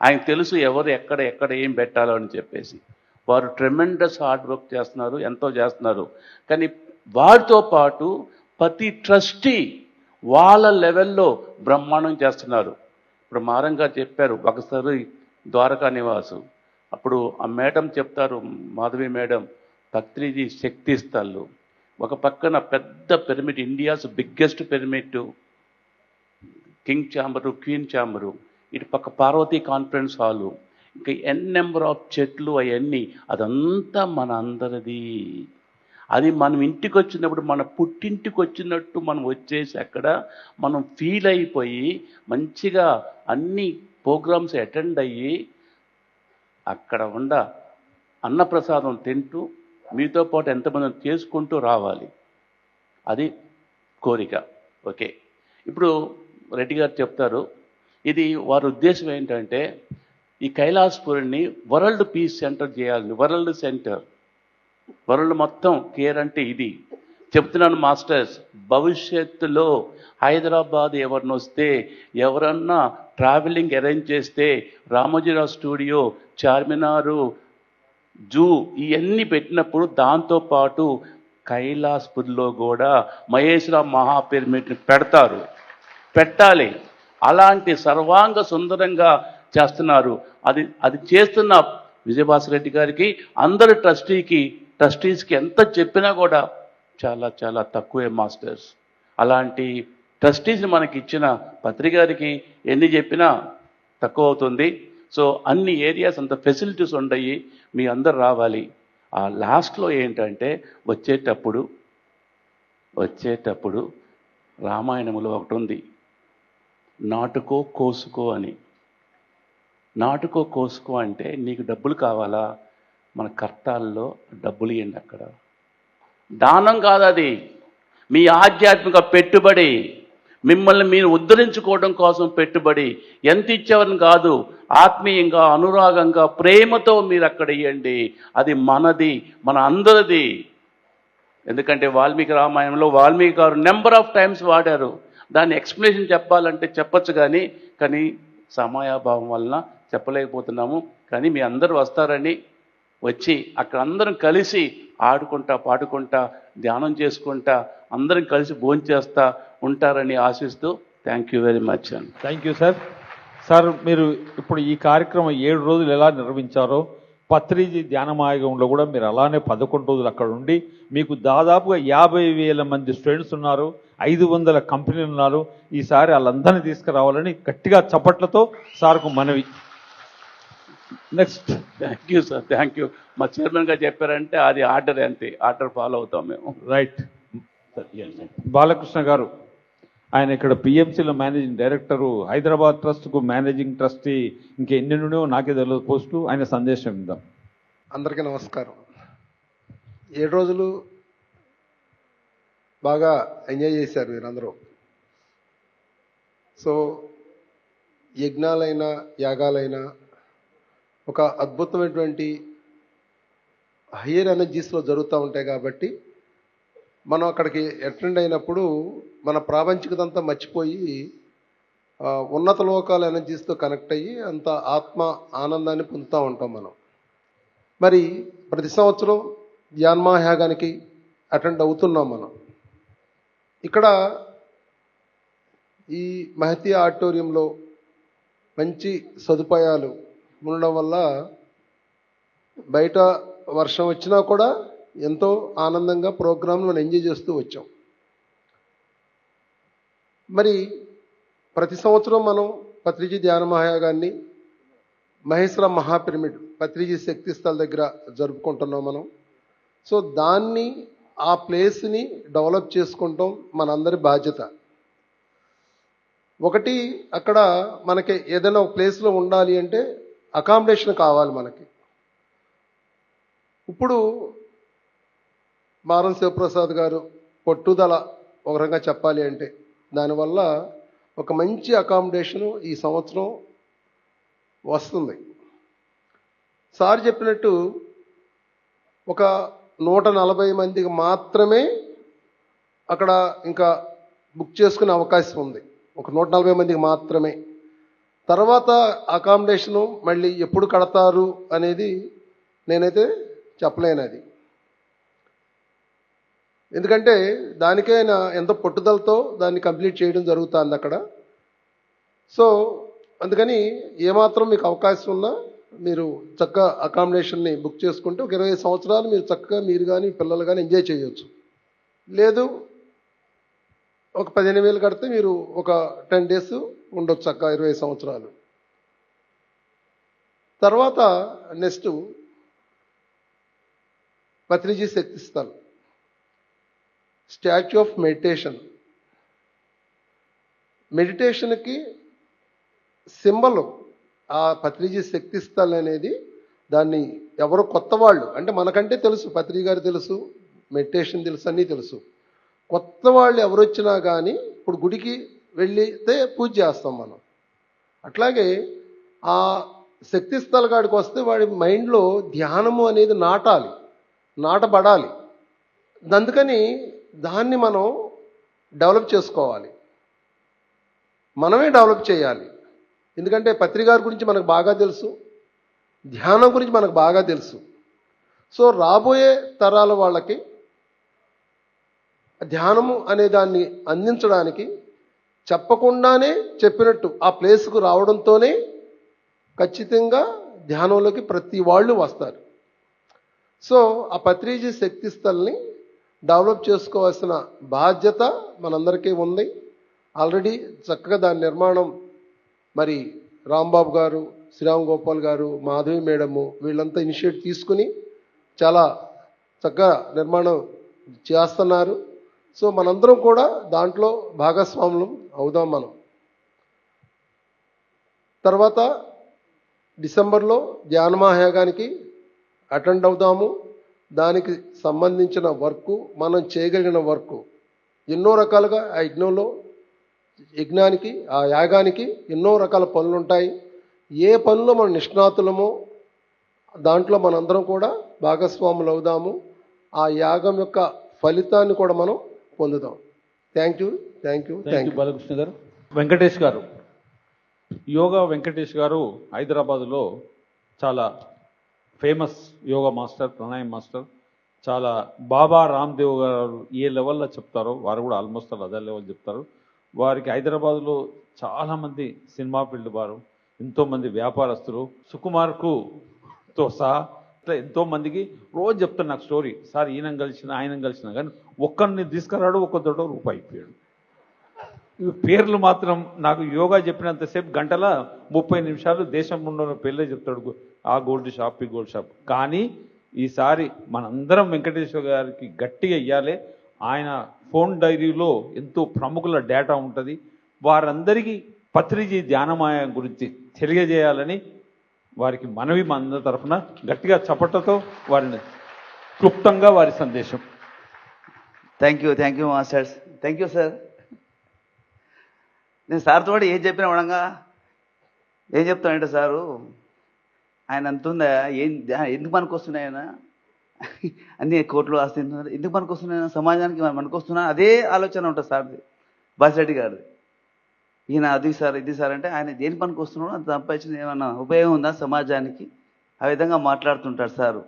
Speaker 7: ఆయన తెలుసు ఎవరు ఎక్కడ ఏం పెట్టాలో అని చెప్పేసి. వారు ట్రెమెండస్ హార్డ్ వర్క్ చేస్తున్నారు, ఎంతో చేస్తున్నారు. కానీ వారితో పాటు ప్రతి ట్రస్టీ వాళ్ళ లెవెల్లో బ్రహ్మాండం చేస్తున్నారు. ఇప్పుడు మారం గారు చెప్పారు ఒకసారి ద్వారకా నివాసు, అప్పుడు ఆ మేడం చెప్తారు, మాధవి మేడం, పత్రిజీ శక్తి స్థళ్ళు, ఒక పక్కన పెద్ద pyramid, India's biggest pyramid, king chamber, queen chamber, ఇటు పక్క పార్వతీ కాన్ఫరెన్స్ హాలు, ఇంకా ఎన్ నెంబర్ ఆఫ్ చెట్లు, అవన్నీ అదంతా మన అందరిది. అది మనం ఇంటికి వచ్చినప్పుడు మన పుట్టింటికి వచ్చినట్టు మనం వచ్చేసి అక్కడ మనం ఫీల్ అయిపోయి మంచిగా అన్ని ప్రోగ్రామ్స్ అటెండ్ అయ్యి అక్కడ అన్నప్రసాదం తింటూ మీతో పాటు ఎంతమంది చేసుకుంటూ రావాలి. అది కోరిక. ఓకే, ఇప్పుడు రెడ్డి గారు చెప్తారు, ఇది వారి ఉద్దేశం ఏంటంటే ఈ కైలాసపురిని వరల్డ్ పీస్ సెంటర్ చేయాలి. వరల్డ్ సెంటర్, వరల్డ్ మొత్తం కేర్ అంటే ఇది చెప్తున్నాను మాస్టర్స్. భవిష్యత్తులో హైదరాబాద్ ఎవరిని వస్తే, ఎవరన్నా ట్రావెలింగ్ అరేంజ్ చేస్తే రామోజీరావు స్టూడియో, చార్మినారు, జూ ఇవన్నీ పెట్టినప్పుడు దాంతోపాటు కైలాసపురిలో కూడా మహేశ్వర మహా పిరమిడ్ని పెట్టాలి. అలాంటి సర్వాంగ సుందరంగా చేస్తున్నారు. అది చేస్తున్న విజయభాస్కర్ రెడ్డి గారికి, అందరు ట్రస్టీస్కి ఎంత చెప్పినా కూడా చాలా చాలా తక్కువే మాస్టర్స్. అలాంటి ట్రస్టీస్ని మనకి ఇచ్చిన పత్రికారికి ఎన్ని చెప్పినా తక్కువ అవుతుంది. సో అన్ని ఏరియాస్ అంత ఫెసిలిటీస్ ఉండయి, మీ అందరు రావాలి. ఆ లాస్ట్లో ఏంటంటే వచ్చేటప్పుడు రామాయణంలో ఒకటి ఉంది, నాటుకో కోసుకో అని. నాటుకో కోసుకో అంటే నీకు డబ్బులు కావాలా, మన కర్తాల్లో డబ్బులు ఇవ్వండి. అక్కడ దానం కాదు, అది మీ ఆధ్యాత్మిక పెట్టుబడి, మిమ్మల్ని మీరు ఉద్ధరించుకోవడం కోసం పెట్టుబడి. ఎంత ఇచ్చేవారిని కాదు, ఆత్మీయంగా, అనురాగంగా, ప్రేమతో మీరు అక్కడ ఇవ్వండి. అది మనది, మన అందరిది. ఎందుకంటే వాల్మీకి రామాయణంలో వాల్మీకి గారు నెంబర్ ఆఫ్ టైమ్స్ వాడారు. దాన్ని ఎక్స్ప్లెనేషన్ చెప్పాలంటే చెప్పచ్చు, కానీ సమయాభావం వలన చెప్పలేకపోతున్నాము. కానీ మీ అందరూ వస్తారని, వచ్చి అక్కడ అందరం కలిసి ఆడుకుంటా, పాడుకుంటా, ధ్యానం చేసుకుంటా, అందరం కలిసి భోంచేస్తా ఉంటారని ఆశిస్తూ థ్యాంక్ యూ వెరీ మచ్ అండి.
Speaker 4: Thank you sir. సార్, మీరు ఇప్పుడు ఈ కార్యక్రమం 7 రోజులు ఎలా నిర్వహించారో, పత్రిజీ ధ్యానమాయగంలో కూడా మీరు అలానే 11 రోజులు అక్కడ ఉండి, మీకు దాదాపుగా 50,000 మంది స్టూడెంట్స్ ఉన్నారు, 500 కంపెనీలు ఉన్నారు. ఈసారి వాళ్ళందరినీ తీసుకురావాలని గట్టిగా చప్పట్లతో సార్కు మనవి. Next.
Speaker 7: Thank you sir, thank you. మా చైర్మన్ గారు చెప్పారంటే అది ఆర్డర్, అంతే, ఆర్డర్ ఫాలో అవుతాం మేము.
Speaker 4: రైట్. బాలకృష్ణ గారు, ఆయన ఇక్కడ పిఎంసీలో మేనేజింగ్ డైరెక్టరు, హైదరాబాద్ ట్రస్ట్కు మేనేజింగ్ ట్రస్టీ, ఇంకెన్నెన్నో నాకే తెలియదు పోస్టు. ఆయన సందేశం ఇద్దాం.
Speaker 8: అందరికీ నమస్కారం. 7 రోజులు బాగా ఎంజాయ్ చేశారు మీరందరూ. సో యజ్ఞాలైనా యాగాలైనా ఒక అద్భుతమైనటువంటి హయ్యర్ ఎనర్జీస్లో జరుగుతూ ఉంటాయి. కాబట్టి మనం అక్కడికి అటెండ్ అయినప్పుడు మన ప్రాపంచికతంతా మర్చిపోయి ఉన్నత లోకాల ఎనర్జీస్తో కనెక్ట్ అయ్యి అంత ఆత్మ ఆనందాన్ని పొందుతూ ఉంటాం మనం. మరి ప్రతి సంవత్సరం ధ్యాన్మహాయాగానికి అటెండ్ అవుతున్నాం మనం. ఇక్కడ ఈ మహతి ఆడిటోరియంలో మంచి సదుపాయాలు ఉండడం వల్ల బయట వర్షం వచ్చినా కూడా ఎంతో ఆనందంగా ప్రోగ్రాంలను ఎంజాయ్ చేస్తూ వచ్చాం. మరి ప్రతి సంవత్సరం మనం పత్రిజీ ధ్యాన మహాయాగాన్ని మహేశ్వర మహాపిరమిడ్ పత్రిజీ శక్తి స్థల్ దగ్గర జరుపుకుంటున్నాం మనం. సో దాన్ని ఆ ప్లేస్ని డెవలప్ చేసుకుంటాం మనందరి బాధ్యత. ఒకటి, అక్కడ మనకి ఏదైనా ఒక ప్లేస్లో ఉండాలి అంటే అకామిడేషన్ కావాలి మనకి. ఇప్పుడు మారం శివప్రసాద్ గారు పట్టుదల ఒక రకంగా చెప్పాలి అంటే, దానివల్ల ఒక మంచి అకామిడేషను ఈ సంవత్సరం వస్తుంది. సార్ చెప్పినట్టు ఒక 140 మందికి మాత్రమే అక్కడ ఇంకా బుక్ చేసుకునే అవకాశం ఉంది. ఒక 140 మందికి మాత్రమే. తర్వాత అకామిడేషను మళ్ళీ ఎప్పుడు కడతారు అనేది నేనైతే చెప్పలేను. అది ఎందుకంటే దానికే నా ఎంతో పట్టుదలతో దాన్ని కంప్లీట్ చేయడం జరుగుతుంది అక్కడ. సో అందుకని ఏమాత్రం మీకు అవకాశం ఉన్నా మీరు చక్కగా అకామిడేషన్ని బుక్ చేసుకుంటే ఒక 20 సంవత్సరాలు మీరు చక్కగా మీరు కానీ పిల్లలు కానీ ఎంజాయ్ చేయొచ్చు. లేదు ఒక 15,000 కడితే మీరు ఒక 10 days ఉండొచ్చు చక్కగా 20 సంవత్సరాలు. తర్వాత next Patriji Shakti Sthal statue of మెడిటేషన్కి సింబల్ ఆ పత్రిజీ శక్తి స్థల్ అనేది. దాన్ని ఎవరు కొత్త వాళ్ళు అంటే మనకంటే తెలుసు, పత్రిజీ గారు తెలుసు, మెడిటేషన్ తెలుసు, అన్నీ తెలుసు. కొత్త వాళ్ళు ఎవరు వచ్చినా కానీ ఇప్పుడు గుడికి వెళ్ళితే పూజ చేస్తాం మనం. అట్లాగే ఆ శక్తి స్థల కాడికి వస్తే వాడి మైండ్లో ధ్యానము అనేది నాటబడాలి. అందుకని దాన్ని మనం డెవలప్ చేసుకోవాలి, మనమే డెవలప్ చేయాలి. ఎందుకంటే పత్రికారి గురించి మనకు బాగా తెలుసు, ధ్యానం గురించి మనకు బాగా తెలుసు. సో రాబోయే తరాల వాళ్ళకి ధ్యానము అనే దాన్ని అందించడానికి చెప్పకుండానే చెప్పినట్టు ఆ ప్లేస్కు రావడంతోనే ఖచ్చితంగా ధ్యానంలోకి ప్రతి వాళ్ళు వస్తారు. సో ఆ పత్రిజీ శక్తి స్థల్ని డెవలప్ చేసుకోవాల్సిన బాధ్యత మనందరికీ ఉంది. ఆల్రెడీ చక్కగా దాని నిర్మాణం మరి రాంబాబు గారు, శ్రీరామ్ గోపాల్ గారు, మాధవి మేడము వీళ్ళంతా ఇనిషియేట్ తీసుకుని చాలా చక్కగా నిర్మాణం చేస్తున్నారు. సో మనందరం కూడా దాంట్లో భాగస్వాములం అవుదాం మనం. తర్వాత డిసెంబర్లో ధ్యాన మహాయాగానికి అటెండ్ అవుదాము. దానికి సంబంధించిన వర్క్ మనం చేయగలిగిన వర్క్ ఎన్నో రకాలుగా ఆ యజ్ఞానికి ఆ యాగానికి ఎన్నో రకాల పనులు ఉంటాయి. ఏ పనుల్లో మనం నిష్ణాతులమో దాంట్లో మనందరం కూడా భాగస్వాములు అవుదాము. ఆ యాగం యొక్క ఫలితాన్ని కూడా మనం పొందుదాం. Thank you.
Speaker 4: బాలకృష్ణ గారు. వెంకటేష్ గారు, యోగా వెంకటేష్ గారు హైదరాబాదులో చాలా famous yoga master, pranayama master. చాలా బాబా రామ్దేవ్ గారు ఏ లెవెల్లో చెప్తారో వారు కూడా ఆల్మోస్ట్ అదే లెవెల్ చెప్తారు. వారికి హైదరాబాదులో చాలామంది సినిమా ఫీల్డ్ వారు, ఎంతోమంది వ్యాపారస్తులు, సుకుమార్కుతో సహా ఇట్లా ఎంతోమందికి రోజు చెప్తాను నాకు స్టోరీ. సార్ ఆయన కలిసిన కానీ ఒక్కరిని తీసుకురాడు, ఒక్కరితో రూపాయి అయిపోయాడు. ఇవి పేర్లు మాత్రం నాకు యోగా చెప్పినంతసేపు గంటల 30 నిమిషాలు దేశం ఉన్న పేర్లే చెప్తాడు. ఆ గోల్డ్ షాప్, ఈ గోల్డ్ షాప్. కానీ ఈసారి మనందరం వెంకటేశ్వర గారికి గట్టిగా ఇవ్వాలి. ఆయన ఫోన్ డైరీలో ఎంతో ప్రముఖుల డేటా ఉంటుంది. వారందరికీ పత్రిజీ ధ్యానమాయ గురించి తెలియజేయాలని వారికి మనవి మా అందరి తరఫున గట్టిగా చప్పట్లతో వారిని క్లుప్తంగా వారి సందేశం.
Speaker 9: Thank you masters. Thank you sir. నేను సార్తో కూడా ఏం చెప్పినా వడంగా ఏం చెప్తానంటే సారు ఆయన అంతుందా ఎందుకు పనికొస్తున్నాయి ఆయన అన్ని కోట్లు ఆస్తి ఎందుకు పనికొస్తున్నాయి సమాజానికి పనికొస్తున్నా అదే ఆలోచన ఉంటుంది సార్ది, బాసిరెడ్డి గారిది. ఈయన అది సార్ ఇది సార్ అంటే ఆయన దేని పనికి వస్తున్నాడో అంత సంపాదించిన ఏమన్నా ఉపయోగం ఉందా సమాజానికి, ఆ విధంగా మాట్లాడుతుంటాడు సారు.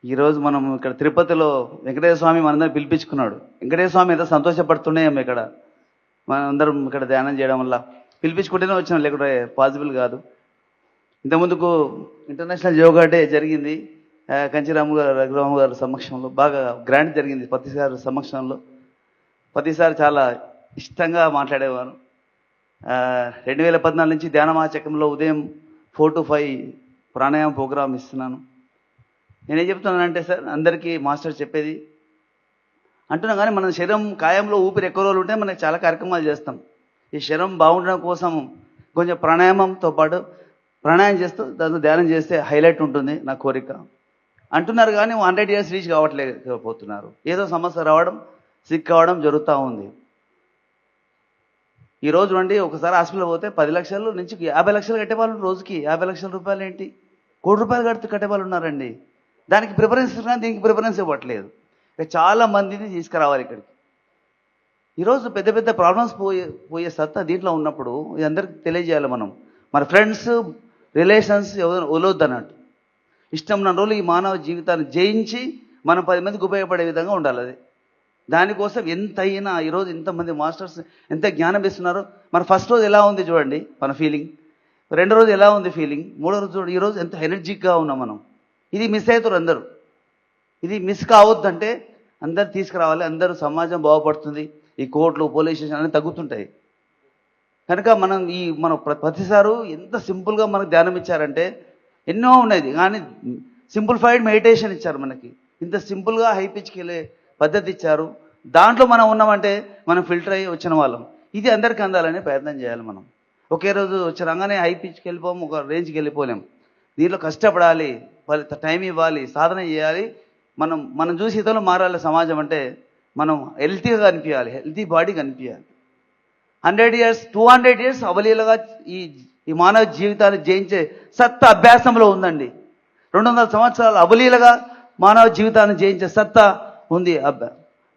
Speaker 9: ఈరోజు మనం ఇక్కడ తిరుపతిలో వెంకటేశ్వర స్వామి మనందరం పిలిపించుకున్నాడు. వెంకటేశ్వర స్వామి ఎంత సంతోషపడుతున్నాయేమో ఇక్కడ మనందరం ఇక్కడ ధ్యానం చేయడం వల్ల. పిలిపించుకుంటేనే వచ్చినాం, లేకుంటే పాసిబుల్ కాదు. ఇంతకుముందుకు ఇంటర్నేషనల్ యోగా డే జరిగింది కంచిరాము గారు, రఘురాము గారి సమక్షంలో బాగా గ్రాండ్ జరిగింది. ప్రతిసారి సమక్షంలో ప్రతిసారి చాలా ఇష్టంగా మాట్లాడేవారు. 2014 నుంచి ధ్యాన మహాచక్రంలో ఉదయం 4 to 5 ప్రాణాయామ ప్రోగ్రామ్ ఇస్తున్నాను. నేనేం చెప్తున్నానంటే సార్, అందరికీ మాస్టర్ చెప్పేది అంటున్నా కానీ మన శరీరం కాయంలో ఊపిరి ఎక్కువ రోజులు ఉంటే మనకి చాలా కార్యక్రమాలు చేస్తాం. ఈ శరీరం బాగుండడం కోసం కొంచెం ప్రాణాయామంతో పాటు ప్రాణాయామం చేస్తూ దాంతో ధ్యానం చేస్తే హైలైట్ ఉంటుంది నా కోరిక అంటున్నారు. కానీ 100 years రీచ్ కావట్లేకపోతున్నారు. ఏదో సమస్య రావడం, సిక్ కావడం జరుగుతూ ఉంది. ఈరోజు అండి ఒకసారి హాస్పిటల్ పోతే 10 లక్షల నుంచి 50 లక్షలు కట్టేవాళ్ళు, రోజుకి 50 లక్షల రూపాయలు ఏంటి, ₹1 కోటి కట్టేవాళ్ళు ఉన్నారండి. దానికి ప్రిఫరెన్స్ ఇస్తున్నా, దీనికి ప్రిఫరెన్స్ ఇవ్వట్లేదు. చాలా మందిని తీసుకురావాలి ఇక్కడికి. ఈరోజు పెద్ద పెద్ద ప్రాబ్లమ్స్ పోయే సత్తా దీంట్లో ఉన్నప్పుడు ఇది అందరికి తెలియజేయాలి. మనం మన ఫ్రెండ్స్ రిలేషన్స్ ఎవరు వదలొద్దు అన్నట్టు. ఇష్టం ఉన్న రోజులు ఈ మానవ జీవితాన్ని జయించి మనం 10 మందికి ఉపయోగపడే విధంగా ఉండాలి. అది దానికోసం ఎంత అయినా ఈరోజు ఇంతమంది మాస్టర్స్ ఎంత జ్ఞానం ఇస్తున్నారు. మన ఫస్ట్ రోజు ఎలా ఉంది చూడండి మన ఫీలింగ్, రెండో రోజు ఎలా ఉంది ఫీలింగ్, మూడో రోజు చూడండి ఈరోజు ఎంత ఎనర్జిక్గా ఉన్నాం మనం. ఇది మిస్ అవుతారు అందరూ. ఇది మిస్ కావద్దంటే అందరు తీసుకురావాలి. అందరూ సమాజం బాగుపడుతుంది. ఈ కోర్టులు, పోలీస్ స్టేషన్ అన్నీ తగ్గుతుంటాయి. కనుక మనం ప్రతిసారి ఎంత సింపుల్గా మనకు ధ్యానం ఇచ్చారంటే ఎన్నో ఉన్నది, కానీ సింప్లిఫైడ్ మెడిటేషన్ ఇచ్చారు మనకి. ఇంత సింపుల్గా హై పిచ్కి వెళ్ళే పద్ధతి ఇచ్చారు. దాంట్లో మనం ఉన్నామంటే మనం ఫిల్టర్ అయ్యి వచ్చిన వాళ్ళం. ఇది అందరికీ అందాలనే ప్రయత్నం చేయాలి. మనం ఒకే రోజు వచ్చి రాగానే హై పిచ్కి వెళ్ళిపోము, ఒక రేంజ్కి వెళ్ళిపోలేము. దీంట్లో కష్టపడాలి, టైం ఇవ్వాలి, సాధన చేయాలి. మనం చూసి ఇతరులు మారాలి. సమాజం అంటే మనం హెల్తీగా కనిపించాలి, హెల్తీ బాడీ కనిపించాలి. 100 years 200 years అవలీలగా ఈ మానవ జీవితాన్ని జయించే సత్తా అభ్యాసంలో ఉందండి. 200 సంవత్సరాలు అవలీలగా మానవ జీవితాన్ని జయించే సత్తా ఉంది.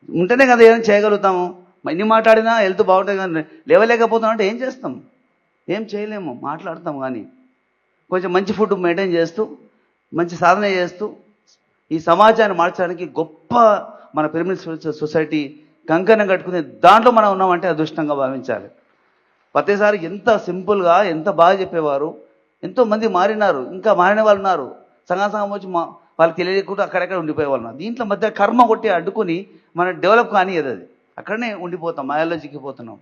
Speaker 9: ఉంటేనే కదా ఏం చేయగలుగుతాము. ఎన్ని మాట్లాడినా హెల్త్ బాగుంటుంది, కానీ లేవలేకపోతున్నాం అంటే ఏం చేస్తాం? ఏం చేయలేము, మాట్లాడతాం. కానీ కొంచెం మంచి ఫుడ్ మెయింటైన్ చేస్తూ, మంచి సాధన చేస్తూ ఈ సమాజాన్ని మార్చడానికి గొప్ప మన పిరమిడ్ స్పిరిచువల్ సొసైటీ కంకణం కట్టుకునే దాంట్లో మనం ఉన్నామంటే అదృష్టంగా భావించాలి. ప్రతిసారి ఎంత సింపుల్గా ఎంత బాగా చెప్పేవారు. ఎంతోమంది మారినారు, ఇంకా మారిన వాళ్ళు ఉన్నారు. సగం వచ్చి వాళ్ళకి తెలియకుండా అక్కడెక్కడ ఉండిపోయే వాళ్ళు ఉన్నారు. దీంట్లో మధ్య కర్మ కొట్టి అడ్డుకొని మనం డెవలప్ కానీ అది అక్కడనే ఉండిపోతాం, మాయలో చిక్కిపోతున్నాం.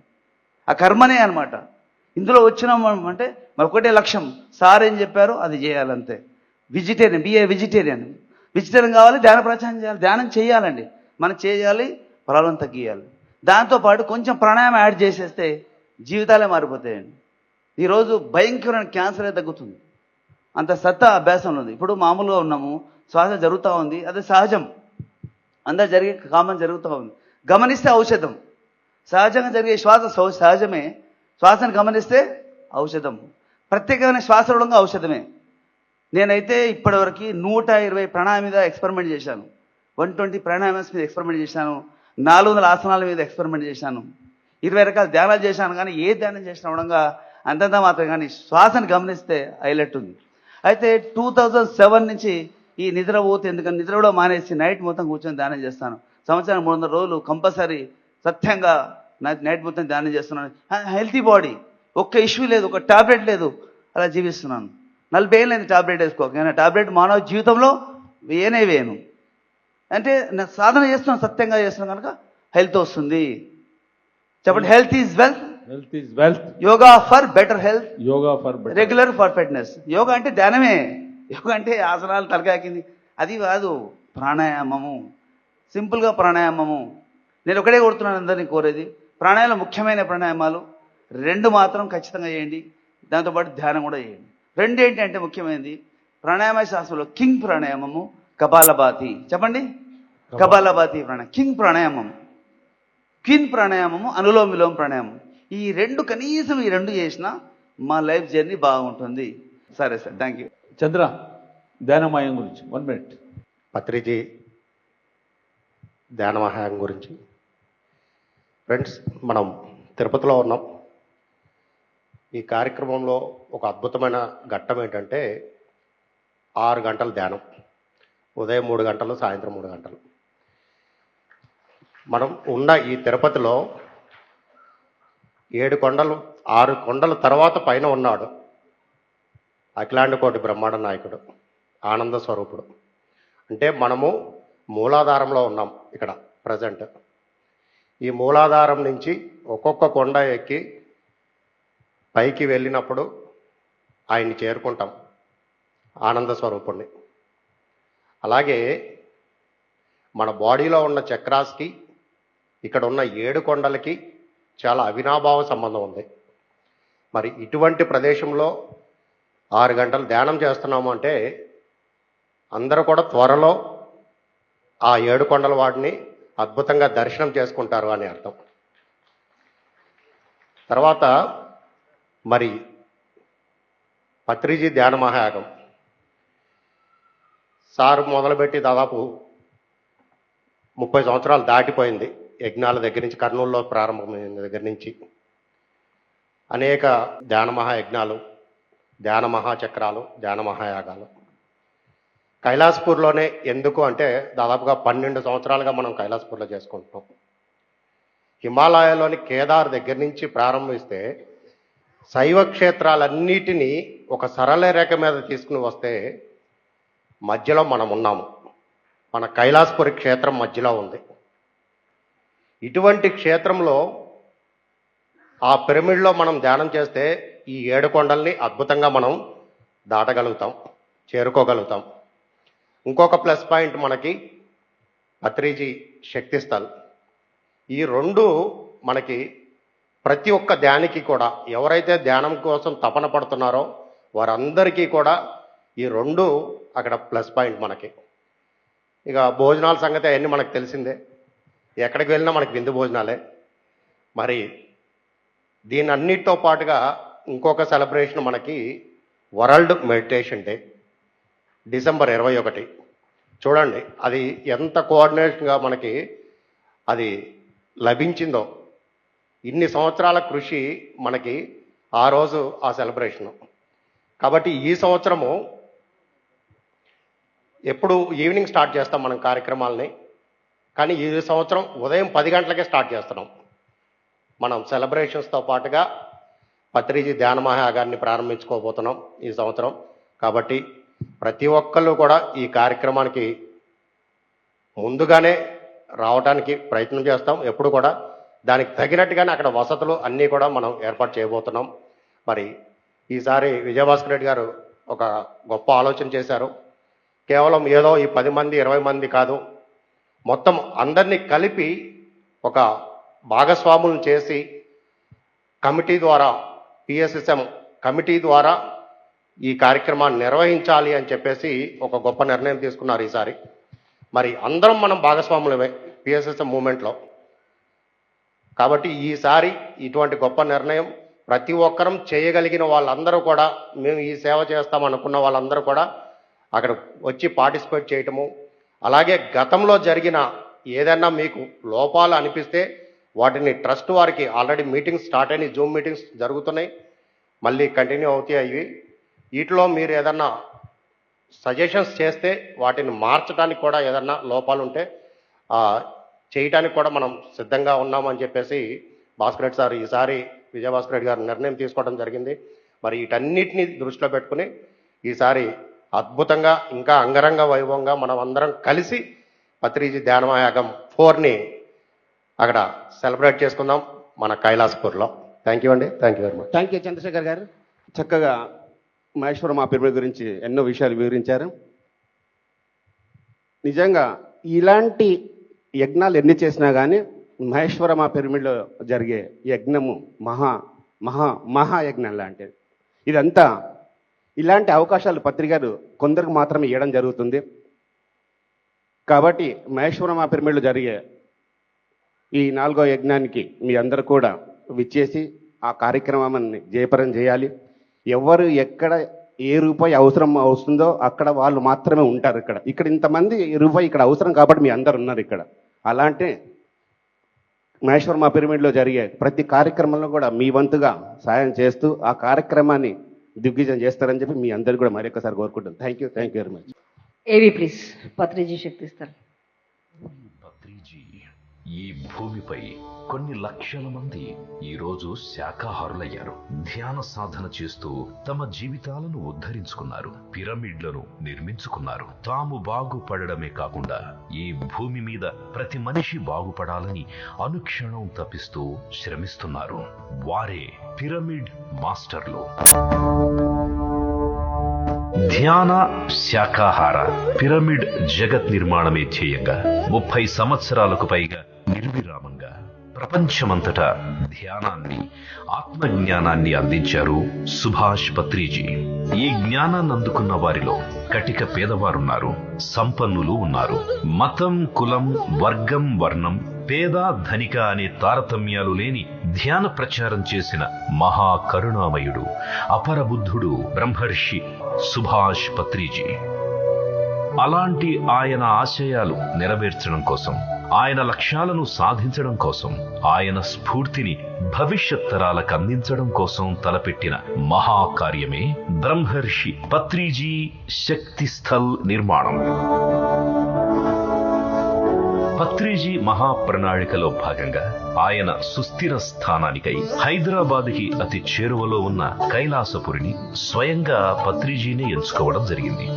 Speaker 9: ఆ కర్మనే అనమాట. ఇందులో వచ్చినాం అంటే మరి ఒకటే లక్ష్యం, సార్ ఏం చెప్పారో అది చేయాలంతే. వెజిటేరియన్, బిఏ వెజిటేరియన్ కావాలి, ధ్యాన ప్రచారం చేయాలి, ధ్యానం చేయాలండి. మనం చేయాలి, ప్రాబ్లం తగ్గియాలి. దాంతోపాటు కొంచెం ప్రాణాయామం యాడ్ చేసేస్తే జీవితాలే మారిపోతాయండి. ఈరోజు భయంకరమైన క్యాన్సరే తగ్గుతుంది. అంత సత్తా అభ్యాసంలో ఉంది. ఇప్పుడు మామూలుగా ఉన్నాము, శ్వాస జరుగుతూ ఉంది, అది సహజం, అందరు జరిగే కామన్ జరుగుతూ ఉంది. గమనిస్తే ఔషధం. సహజంగా జరిగే శ్వాస సహజమే, శ్వాసను గమనిస్తే ఔషధం. ప్రత్యేకమైన శ్వాస ఉండగా ఔషధమే. నేనైతే ఇప్పటివరకు 120 ప్రాణాయామం మీద ఎక్స్పెరిమెంట్ చేశాను, 120 ప్రాణాయామస్ మీద ఎక్స్పెరిమెంట్ చేశాను, 400 ఆసనాల మీద ఎక్స్పెరిమెంట్ చేశాను, 20 రకాల ధ్యానాలు చేశాను. కానీ ఏ ధ్యానం చేసిన ఉండగా అంతంతా మాత్రం, కానీ శ్వాసను గమనిస్తే హైలైట్ ఉంది. అయితే 2007 నుంచి ఈ నిద్ర పోతే, ఎందుకంటే నిద్ర కూడా మానేసి నైట్ మొత్తం కూర్చొని ధ్యానం చేస్తాను. సంవత్సరానికి 300 రోజులు కంపల్సరీ సత్యంగా నైట్ మొత్తం ధ్యానం చేస్తున్నాను. హెల్తీ బాడీ, ఒక్క ఇష్యూ లేదు, ఒక టాబ్లెట్ లేదు, అలా జీవిస్తున్నాను. 40 ఏళ్ళు నేను టాబ్లెట్ వేసుకోక, నేను టాబ్లెట్ మానవ జీవితంలో వేయను. అంటే నేను సాధన చేస్తున్నాను, సత్యంగా చేస్తున్నాను కనుక హెల్త్ వస్తుంది. చెప్పండి, health is wealth.
Speaker 4: Health is wealth.
Speaker 9: Yoga for better health,
Speaker 4: yoga for better,
Speaker 9: regular for fitness. Yoga అంటే ధ్యానమే. యోగా అంటే ఆసనాలు తలకాకింది అది కాదు, ప్రాణాయామము, సింపుల్గా ప్రాణాయామము. నేను ఒకటే కొడుతున్నాను అందరినీ కోరేది, ప్రాణాయామం ముఖ్యమైన ప్రాణాయామాలు 2 మాత్రం ఖచ్చితంగా చేయండి. దాంతోపాటు ధ్యానం కూడా చేయండి. 2 ఏంటంటే ముఖ్యమైనది, ప్రాణాయామ శాస్త్రంలో కింగ్ ప్రాణాయామము, కపాలభాతి. చెప్పండి, కపాలభాతి ప్రాణాయామం, కింగ్ ప్రాణాయామం, క్వీన్ ప్రాణాయామము, అనులోమ విలోమ ప్రాణాయామం. ఈ 2 కనీసం ఈ 2 చేసినా మా లైఫ్ జర్నీ బాగుంటుంది. సరే సార్, థ్యాంక్ యూ.
Speaker 4: చంద్ర, ధ్యానమాయం గురించి 1 minute.
Speaker 1: పత్రిజీ ధ్యానమహాయం గురించి. ఫ్రెండ్స్, మనం తిరుపతిలో ఉన్నాం. ఈ కార్యక్రమంలో ఒక అద్భుతమైన ఘట్టం ఏంటంటే 6 గంటల ధ్యానం, ఉదయం 3 గంటలు, సాయంత్రం 3 గంటలు. మనం ఉన్న ఈ తిరుపతిలో 7 కొండలు, 6 కొండల తర్వాత పైన ఉన్నాడు అఖిలాండ కోటి బ్రహ్మాండ నాయకుడు, ఆనంద స్వరూపుడు. అంటే మనము మూలాధారంలో ఉన్నాం ఇక్కడ ప్రజెంట్. ఈ మూలాధారం నుంచి ఒక్కొక్క కొండ ఎక్కి
Speaker 10: పైకి వెళ్ళినప్పుడు ఆయన్ని చేరుకుంటాం, ఆనంద స్వరూపుణ్ణి. అలాగే మన బాడీలో ఉన్న చక్రాస్కి ఇక్కడ ఉన్న 7 కొండలకి చాలా అవినాభావ సంబంధం ఉంది. మరి ఇటువంటి ప్రదేశంలో 6 గంటలు ధ్యానం చేస్తున్నాము అంటే అందరూ కూడా త్వరలో ఆ 7 కొండల వాడిని అద్భుతంగా దర్శనం చేసుకుంటారు అని అర్థం. తర్వాత మరి పత్రిజీ ధ్యాన మహాయాగం సార్ మొదలుపెట్టి దాదాపు 30 సంవత్సరాలు దాటిపోయింది. యజ్ఞాల దగ్గర నుంచి, కర్నూలులో ప్రారంభమైన దగ్గర నుంచి అనేక ధ్యాన మహాయజ్ఞాలు, ధ్యాన మహాచక్రాలు, ధ్యాన మహాయాగాలు. కైలాసపూర్లోనే ఎందుకు అంటే దాదాపుగా 12 సంవత్సరాలుగా మనం కైలాసపూర్లో చేసుకుంటున్నాం. హిమాలయాలోని కేదార్ దగ్గర నుంచి ప్రారంభిస్తే శైవ క్షేత్రాలన్నిటినీ ఒక సరళ రేఖ మీద తీసుకుని వస్తే మధ్యలో మనం ఉన్నాము. మన కైలాసపురి క్షేత్రం మధ్యలో ఉంది. ఇటువంటి క్షేత్రంలో ఆ పిరమిడ్లో మనం ధ్యానం చేస్తే ఈ 7 కొండల్ని అద్భుతంగా మనం దాటగలుగుతాం, చేరుకోగలుగుతాం. ఇంకొక ప్లస్ పాయింట్ మనకి పత్రిజీ శక్తి స్థల్. ఈ 2 మనకి ప్రతి ఒక్క ధ్యానికి కూడా, ఎవరైతే ధ్యానం కోసం తపన పడుతున్నారో వారందరికీ కూడా ఈ 2 అక్కడ ప్లస్ పాయింట్ మనకి. ఇక భోజనాల సంగతి అవన్నీ మనకు తెలిసిందే, ఎక్కడికి వెళ్ళినా మనకి విందు భోజనాలే. మరి దీని అన్నిటితో పాటుగా ఇంకొక సెలబ్రేషన్ మనకి వరల్డ్ మెడిటేషన్ డే డిసెంబర్ 21. చూడండి అది ఎంత కోఆర్డినేషన్గా మనకి అది లభించిందో. ఇన్ని సంవత్సరాల కృషి మనకి ఆ రోజు ఆ సెలబ్రేషను. కాబట్టి ఈ సంవత్సరము ఎప్పుడు ఈవినింగ్ స్టార్ట్ చేస్తాం మనం కార్యక్రమాలని, కానీ ఈ సంవత్సరం ఉదయం 10 గంటలకే స్టార్ట్ చేస్తున్నాం మనం సెలబ్రేషన్స్తో పాటుగా పత్రిజీ ధ్యాన మహాయాగాన్ని ప్రారంభించుకోబోతున్నాం ఈ సంవత్సరం. కాబట్టి ప్రతి ఒక్కళ్ళు కూడా ఈ కార్యక్రమానికి ముందుగానే రావడానికి ప్రయత్నం చేస్తాం. ఎప్పుడు కూడా దానికి తగినట్టుగానే అక్కడ వసతులు అన్నీ కూడా మనం ఏర్పాటు చేయబోతున్నాం. మరి ఈసారి విజయభాస్కర్ రెడ్డి గారు ఒక గొప్ప ఆలోచన చేశారు. కేవలం ఏదో ఈ 10 మంది 20 మంది కాదు, మొత్తం అందరినీ కలిపి ఒక భాగస్వాములను చేసి కమిటీ ద్వారా, పిఎస్ఎస్ఎం కమిటీ ద్వారా ఈ కార్యక్రమాన్ని నిర్వహించాలి అని చెప్పేసి ఒక గొప్ప నిర్ణయం తీసుకున్నారు ఈసారి. మరి అందరం మనం భాగస్వాములమే పిఎస్ఎస్ఎం మూమెంట్లో. కాబట్టి ఈసారి ఇటువంటి గొప్ప నిర్ణయం ప్రతి ఒక్కరం చేయగలిగిన వాళ్ళందరూ కూడా, మేము ఈ సేవ చేస్తాం అనుకున్న వాళ్ళందరూ కూడా అక్కడ వచ్చి పార్టిసిపేట్ చేయటము. అలాగే గతంలో జరిగిన ఏదైనా మీకు లోపాలు అనిపిస్తే వాటిని ట్రస్ట్ వారికి ఆల్రెడీ మీటింగ్స్ స్టార్ట్ అయినాయి, జూమ్ మీటింగ్స్ జరుగుతున్నాయి, మళ్ళీ కంటిన్యూ అవుతాయి ఇవి. వీటిలో మీరు ఏదన్నా సజెషన్స్ చేస్తే వాటిని మార్చడానికి కూడా ఏదన్నా లోపాలు ఉంటే చేయటానికి కూడా మనం సిద్ధంగా ఉన్నామని చెప్పేసి భాస్కర్ రెడ్డి సార్ ఈసారి విజయభాస్కర్ రెడ్డి గారు నిర్ణయం తీసుకోవడం జరిగింది. మరి వీటన్నిటిని దృష్టిలో పెట్టుకుని ఈసారి అద్భుతంగా ఇంకా అంగరంగ వైభవంగా మనం అందరం కలిసి పత్రిజీ ధ్యాన మహాయాగం 4ని అక్కడ సెలబ్రేట్ చేసుకుందాం మన కైలాసపూర్లో. థ్యాంక్ యూ అండి. Thank you very much.
Speaker 11: Thank you Chandrasekhar గారు. చక్కగా మహేశ్వరం మా పిరమిడ్ గురించి ఎన్నో విషయాలు వివరించారు. నిజంగా ఇలాంటి యజ్ఞాలు ఎన్ని చేసినా కానీ మహేశ్వరం మా పిరమిడ్లో జరిగే యజ్ఞము మహాయజ్ఞం లాంటిది. ఇదంతా ఇలాంటి అవకాశాలు పత్రికలు కొందరికి మాత్రమే ఇవ్వడం జరుగుతుంది. కాబట్టి మహేశ్వరం మా పిరమిడ్లో జరిగే ఈ 4వ యజ్ఞానికి మీ అందరూ కూడా విచ్చేసి ఆ కార్యక్రమాన్ని జయప్రదం చేయాలి. ఎవరు ఎక్కడ ఏ రూపాయి అవసరం అవుతుందో అక్కడ వాళ్ళు మాత్రమే ఉంటారు. ఇక్కడ ఇంతమంది రూపాయి ఇక్కడ అవసరం కాబట్టి మీ అందరు ఉన్నారు ఇక్కడ. అలాంటి మహేశ్వరం మా పిరమిడ్లో జరిగే ప్రతి కార్యక్రమంలో కూడా మీ వంతుగా సాయం చేస్తూ ఆ కార్యక్రమాన్ని దిగ్విజయం చేస్తారని చెప్పి మీ అందరికీ కూడా మరొకసారి కోరుకుంటాను. Thank you very much.
Speaker 12: ఏవి ప్లీజ్ పత్రిజీ శక్తి స్థల్.
Speaker 3: పత్రిజీ
Speaker 12: ఈ భూమిపై కొన్ని లక్షల మంది ఈరోజు శాకాహారులయ్యారు. ధ్యాన సాధన చేస్తూ తమ జీవితాలను ఉద్ధరించుకున్నారు, పిరమిడ్లను నిర్మించుకున్నారు. తాము బాగుపడడమే కాకుండా ఈ భూమి మీద ప్రతి మనిషి బాగుపడాలని అనుక్షణం తపిస్తూ శ్రమిస్తున్నారు. వారే పిరమిడ్ మాస్టర్లు. ధ్యాన, శాకాహార, పిరమిడ్ జగత్ నిర్మాణమే ధ్యేయంగా 30 సంవత్సరాలకు పైగా నిర్విరామంగా ప్రపంచమంతటా ధ్యానాన్ని, ఆత్మజ్ఞానాన్ని అందించారు సుభాష్ పత్రిజీ. ఈ జ్ఞానాన్ని అందుకున్న వారిలో కటిక పేదవారున్నారు, సంపన్నులు ఉన్నారు. మతం, కులం, వర్గం, వర్ణం, పేద, ధనిక అనే తారతమ్యాలు లేని ధ్యాన ప్రచారం చేసిన మహాకరుణామయుడు, అపర బుద్ధుడు బ్రహ్మర్షి సుభాష్ పత్రిజీ. అలాంటి ఆయన ఆశయాలు నెరవేర్చడం కోసం, ఆయన లక్ష్యాలను సాధించడం కోసం, ఆయన స్ఫూర్తిని భవిష్యత్ తరాలకు అందించడం కోసం తలపెట్టిన మహాకార్యమే బ్రహ్మర్షి పత్రిజీ శక్తి స్థల్ నిర్మాణం. పత్రిజీ మహాప్రణాళికలో భాగంగా ఆయన సుస్థిర స్థానానికై హైదరాబాద్కి అతి చేరువలో ఉన్న కైలాసపురిని స్వయంగా పత్రిజీనే ఎంచుకోవడం జరిగింది.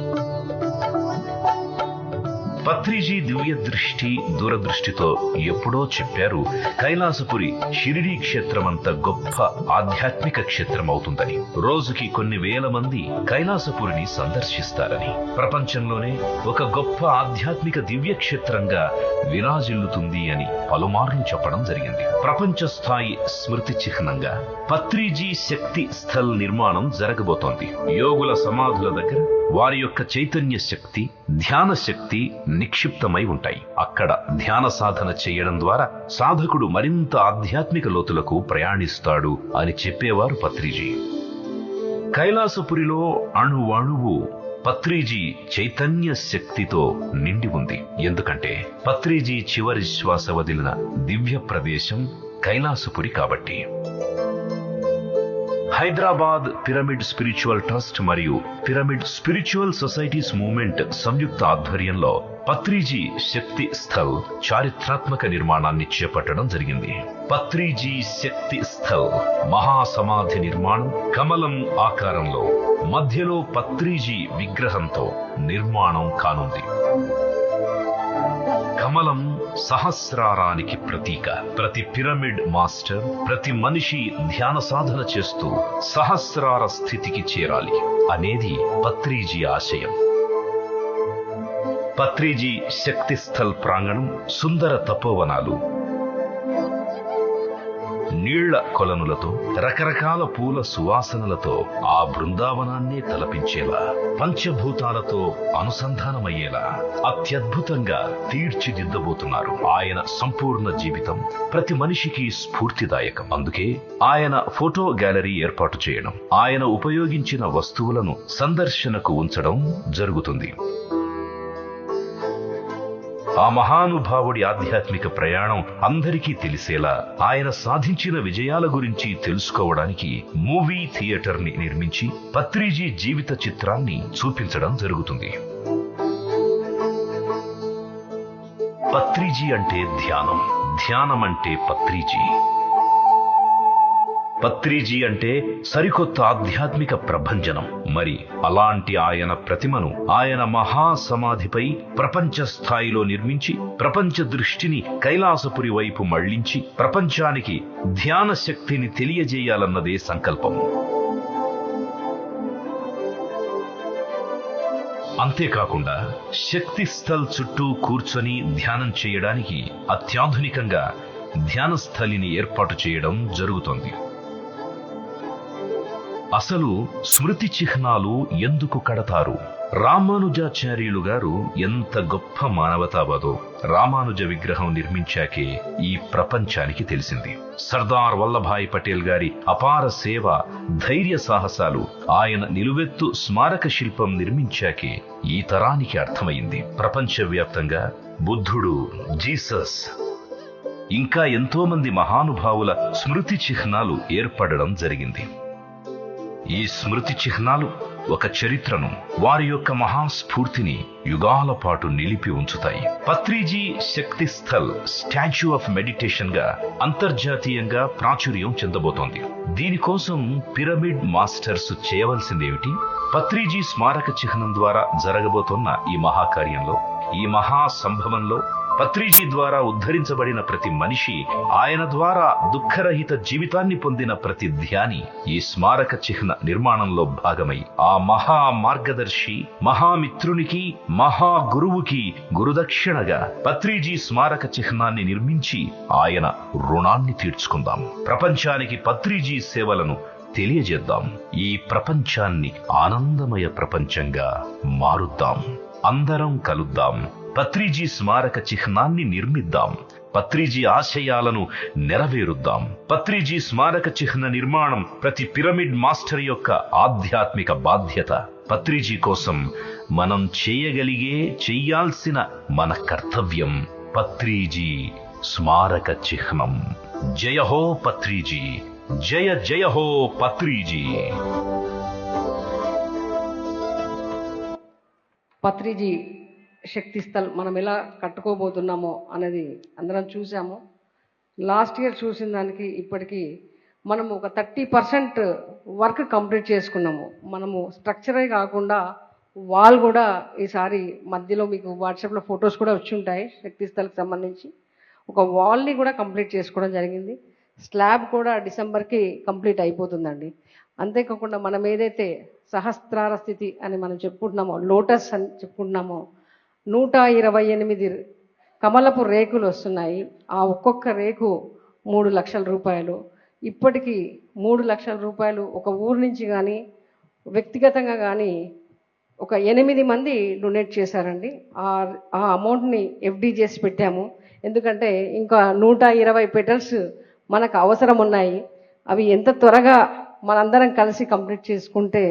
Speaker 12: పత్రిజీ దివ్య దృష్టి, దూరదృష్టితో ఎప్పుడో చెప్పారు, కైలాసపురి షిరిడీ క్షేత్రమంత గొప్ప ఆధ్యాత్మిక క్షేత్రం అవుతుందని. రోజుకి కొన్ని వేల మంది కైలాసపురిని సందర్శిస్తారని. ప్రపంచంలోనే ఒక గొప్ప ఆధ్యాత్మిక దివ్య క్షేత్రంగా విరాజిల్లుతుంది అని పలుమార్లు చెప్పడం జరిగింది. ప్రపంచ స్థాయి స్మృతి చిహ్నంగా పత్రిజీ శక్తి స్థల్ నిర్మాణం జరగబోతోంది. యోగుల సమాధుల దగ్గర వారి యొక్క చైతన్య శక్తి, ధ్యాన శక్తి నిక్షిప్తమై ఉంటాయి. అక్కడ ధ్యాన సాధన చేయడం ద్వారా సాధకుడు మరింత ఆధ్యాత్మిక లోతులకు ప్రయాణిస్తాడు అని చెప్పేవారు పత్రిజీ. కైలాసపురిలో అణువణువు పత్రిజీ చైతన్య శక్తితో నిండి ఉంది. ఎందుకంటే పత్రిజీ చివరి శ్వాస వదిలిన దివ్య ప్రదేశం కైలాసపురి కాబట్టి. హైదరాబాద్ పిరమిడ్ స్పిరిచువల్ ట్రస్ట్ మరియు పిరమిడ్ స్పిరిచువల్ సొసైటీస్ మూవ్మెంట్ సంయుక్త ఆధ్వర్యంలో పత్రిజీ శక్తి స్థల్ చారిత్రాత్మక నిర్మాణాన్ని చేపట్టడం జరిగింది. పత్రిజీ శక్తి స్థల్ మహాసమాధి నిర్మాణం కమలం ఆకారంలో మధ్యలో పత్రిజీ విగ్రహంతో నిర్మాణం కానుంది. కమలం సహస్రారానికి ప్రతీక. ప్రతి పిరమిడ్ మాస్టర్, ప్రతి మనిషి ధ్యాన సాధన చేస్తూ సహస్రార స్థితికి చేరాలి అనేది పత్రిజీ ఆశయం. పత్రిజీ శక్తి స్థల్ ప్రాంగణం సుందర తపోవనాలు, నీళ్ల కొలనులతో, రకరకాల పూల సువాసనలతో ఆ బృందావనాన్నే తలపించేలా, పంచభూతాలతో అనుసంధానమయ్యేలా అత్యద్భుతంగా తీర్చిదిద్దబోతున్నారు. ఆయన సంపూర్ణ జీవితం ప్రతి మనిషికి స్ఫూర్తిదాయకం. అందుకే ఆయన ఫోటో గ్యాలరీ ఏర్పాటు చేయడం, ఆయన ఉపయోగించిన వస్తువులను సందర్శనకు ఉంచడం జరుగుతుంది. ఆ మహానుభావుడి ఆధ్యాత్మిక ప్రయాణం అందరికీ తెలిసేలా, ఆయన సాధించిన విజయాల గురించి తెలుసుకోవడానికి మూవీ థియేటర్ ని నిర్మించి పత్రిజీ జీవిత చిత్రాన్ని చూపించడం జరుగుతుంది. పత్రిజీ అంటే ధ్యానం, ధ్యానం అంటే పత్రిజీ. పత్రిజీ అంటే సరికొత్త ఆధ్యాత్మిక ప్రభంజనం. మరి అలాంటి ఆయన ప్రతిమను ఆయన మహాసమాధిపై ప్రపంచ స్థాయిలో నిర్మించి ప్రపంచ దృష్టిని కైలాసపురి వైపు మళ్లించి ప్రపంచానికి ధ్యాన శక్తిని తెలియజేయాలన్నదే సంకల్పం. అంతేకాకుండా శక్తి స్థల్ చుట్టూ కూర్చొని ధ్యానం చేయడానికి అత్యాధునికంగా ధ్యాన స్థలిని ఏర్పాటు చేయడం జరుగుతోంది. అసలు స్మృతి చిహ్నాలు ఎందుకు కడతారు? రామానుజాచార్యులు గారు ఎంత గొప్ప మానవతావాదో రామానుజ విగ్రహం నిర్మించాకే ఈ ప్రపంచానికి తెలిసింది. సర్దార్ వల్లభాయ్ పటేల్ గారి అపార సేవ, ధైర్య సాహసాలు ఆయన నిలువెత్తు స్మారక శిల్పం నిర్మించాకే ఈ తరానికి అర్థమైంది. ప్రపంచవ్యాప్తంగా బుద్ధుడు, జీసస్, ఇంకా ఎంతో మంది మహానుభావుల స్మృతి చిహ్నాలు ఏర్పడడం జరిగింది. ఈ స్మృతి చిహ్నాలు ఒక చరిత్రను, వారి యొక్క మహాస్ఫూర్తిని యుగాల పాటు నిలిపి ఉంచుతాయి. Patriji Shakti Sthal statue of meditation గా అంతర్జాతీయంగా ప్రాచుర్యం చెందబోతోంది. దీనికోసం పిరమిడ్ మాస్టర్స్ చేయవలసిందేమిటి? పత్రిజీ స్మారక చిహ్నం ద్వారా జరగబోతున్న ఈ మహాకార్యంలో, ఈ మహా సంభవంలో పత్రిజీ ద్వారా ఉద్ధరించబడిన ప్రతి మనిషి, ఆయన ద్వారా దుఃఖరహిత జీవితాన్ని పొందిన ప్రతి ధ్యాని ఈ స్మారక చిహ్న నిర్మాణంలో భాగమై ఆ మహా మార్గదర్శి, మహామిత్రునికి, మహా గురువుకి గురుదక్షిణగా పత్రిజీ స్మారక చిహ్నాన్ని నిర్మించి ఆయన రుణాన్ని తీర్చుకుందాం. ప్రపంచానికి పత్రిజీ సేవలను తెలియజేద్దాం. ఈ ప్రపంచాన్ని ఆనందమయ ప్రపంచంగా మారుద్దాం. అందరం కలుద్దాం. పత్రిజీ స్మారక చిహ్నాన్ని నిర్మిద్దాం. పత్రిజీ ఆశయాలను నెరవేరుద్దాం. పత్రిజీ స్మారక చిహ్న నిర్మాణం ప్రతి పిరమిడ్ మాస్టర్ యొక్క ఆధ్యాత్మిక బాధ్యత. పత్రిజీ కోసం మనం చెయ్యాల్సిన మన కర్తవ్యం. పత్రిజీ స్మారక చిహ్నం. జయ హో పత్రిజీ, జయ జయ హో పత్రిజీ.
Speaker 13: పత్రిజీ శక్తి స్థల్ మనం ఎలా కట్టుకోబోతున్నామో అనేది అందరం చూసాము. లాస్ట్ ఇయర్ చూసిన దానికి ఇప్పటికీ మనము ఒక 30% వర్క్ కంప్లీట్ చేసుకున్నాము. మనము స్ట్రక్చరే కాకుండా వాల్ కూడా ఈసారి మధ్యలో మీకు వాట్సాప్లో ఫొటోస్ కూడా వచ్చి ఉంటాయి. శక్తి స్థల్కి సంబంధించి ఒక వాల్ని కూడా కంప్లీట్ చేసుకోవడం జరిగింది. స్లాబ్ కూడా డిసెంబర్కి కంప్లీట్ అయిపోతుందండి. అంతేకాకుండా మనం ఏదైతే సహస్రార స్థితి అని మనం చెప్పుకుంటున్నామో, లోటస్ అని చెప్పుకుంటున్నామో, 128 కమలపు రేకులు వస్తున్నాయి. ఆ ఒక్కొక్క రేకు 3 లక్షల రూపాయలు. ఇప్పటికీ 3 లక్షల రూపాయలు ఒక ఊరు నుంచి కానీ వ్యక్తిగతంగా కానీ ఒక 8 మంది డొనేట్ చేశారండి. ఆ అమౌంట్ని ఎఫ్డి చేసి పెట్టాము. ఎందుకంటే ఇంకా 120 పెటల్స్ మనకు అవసరం ఉన్నాయి. అవి ఎంత త్వరగా మనందరం కలిసి కంప్లీట్ చేసుకుంటే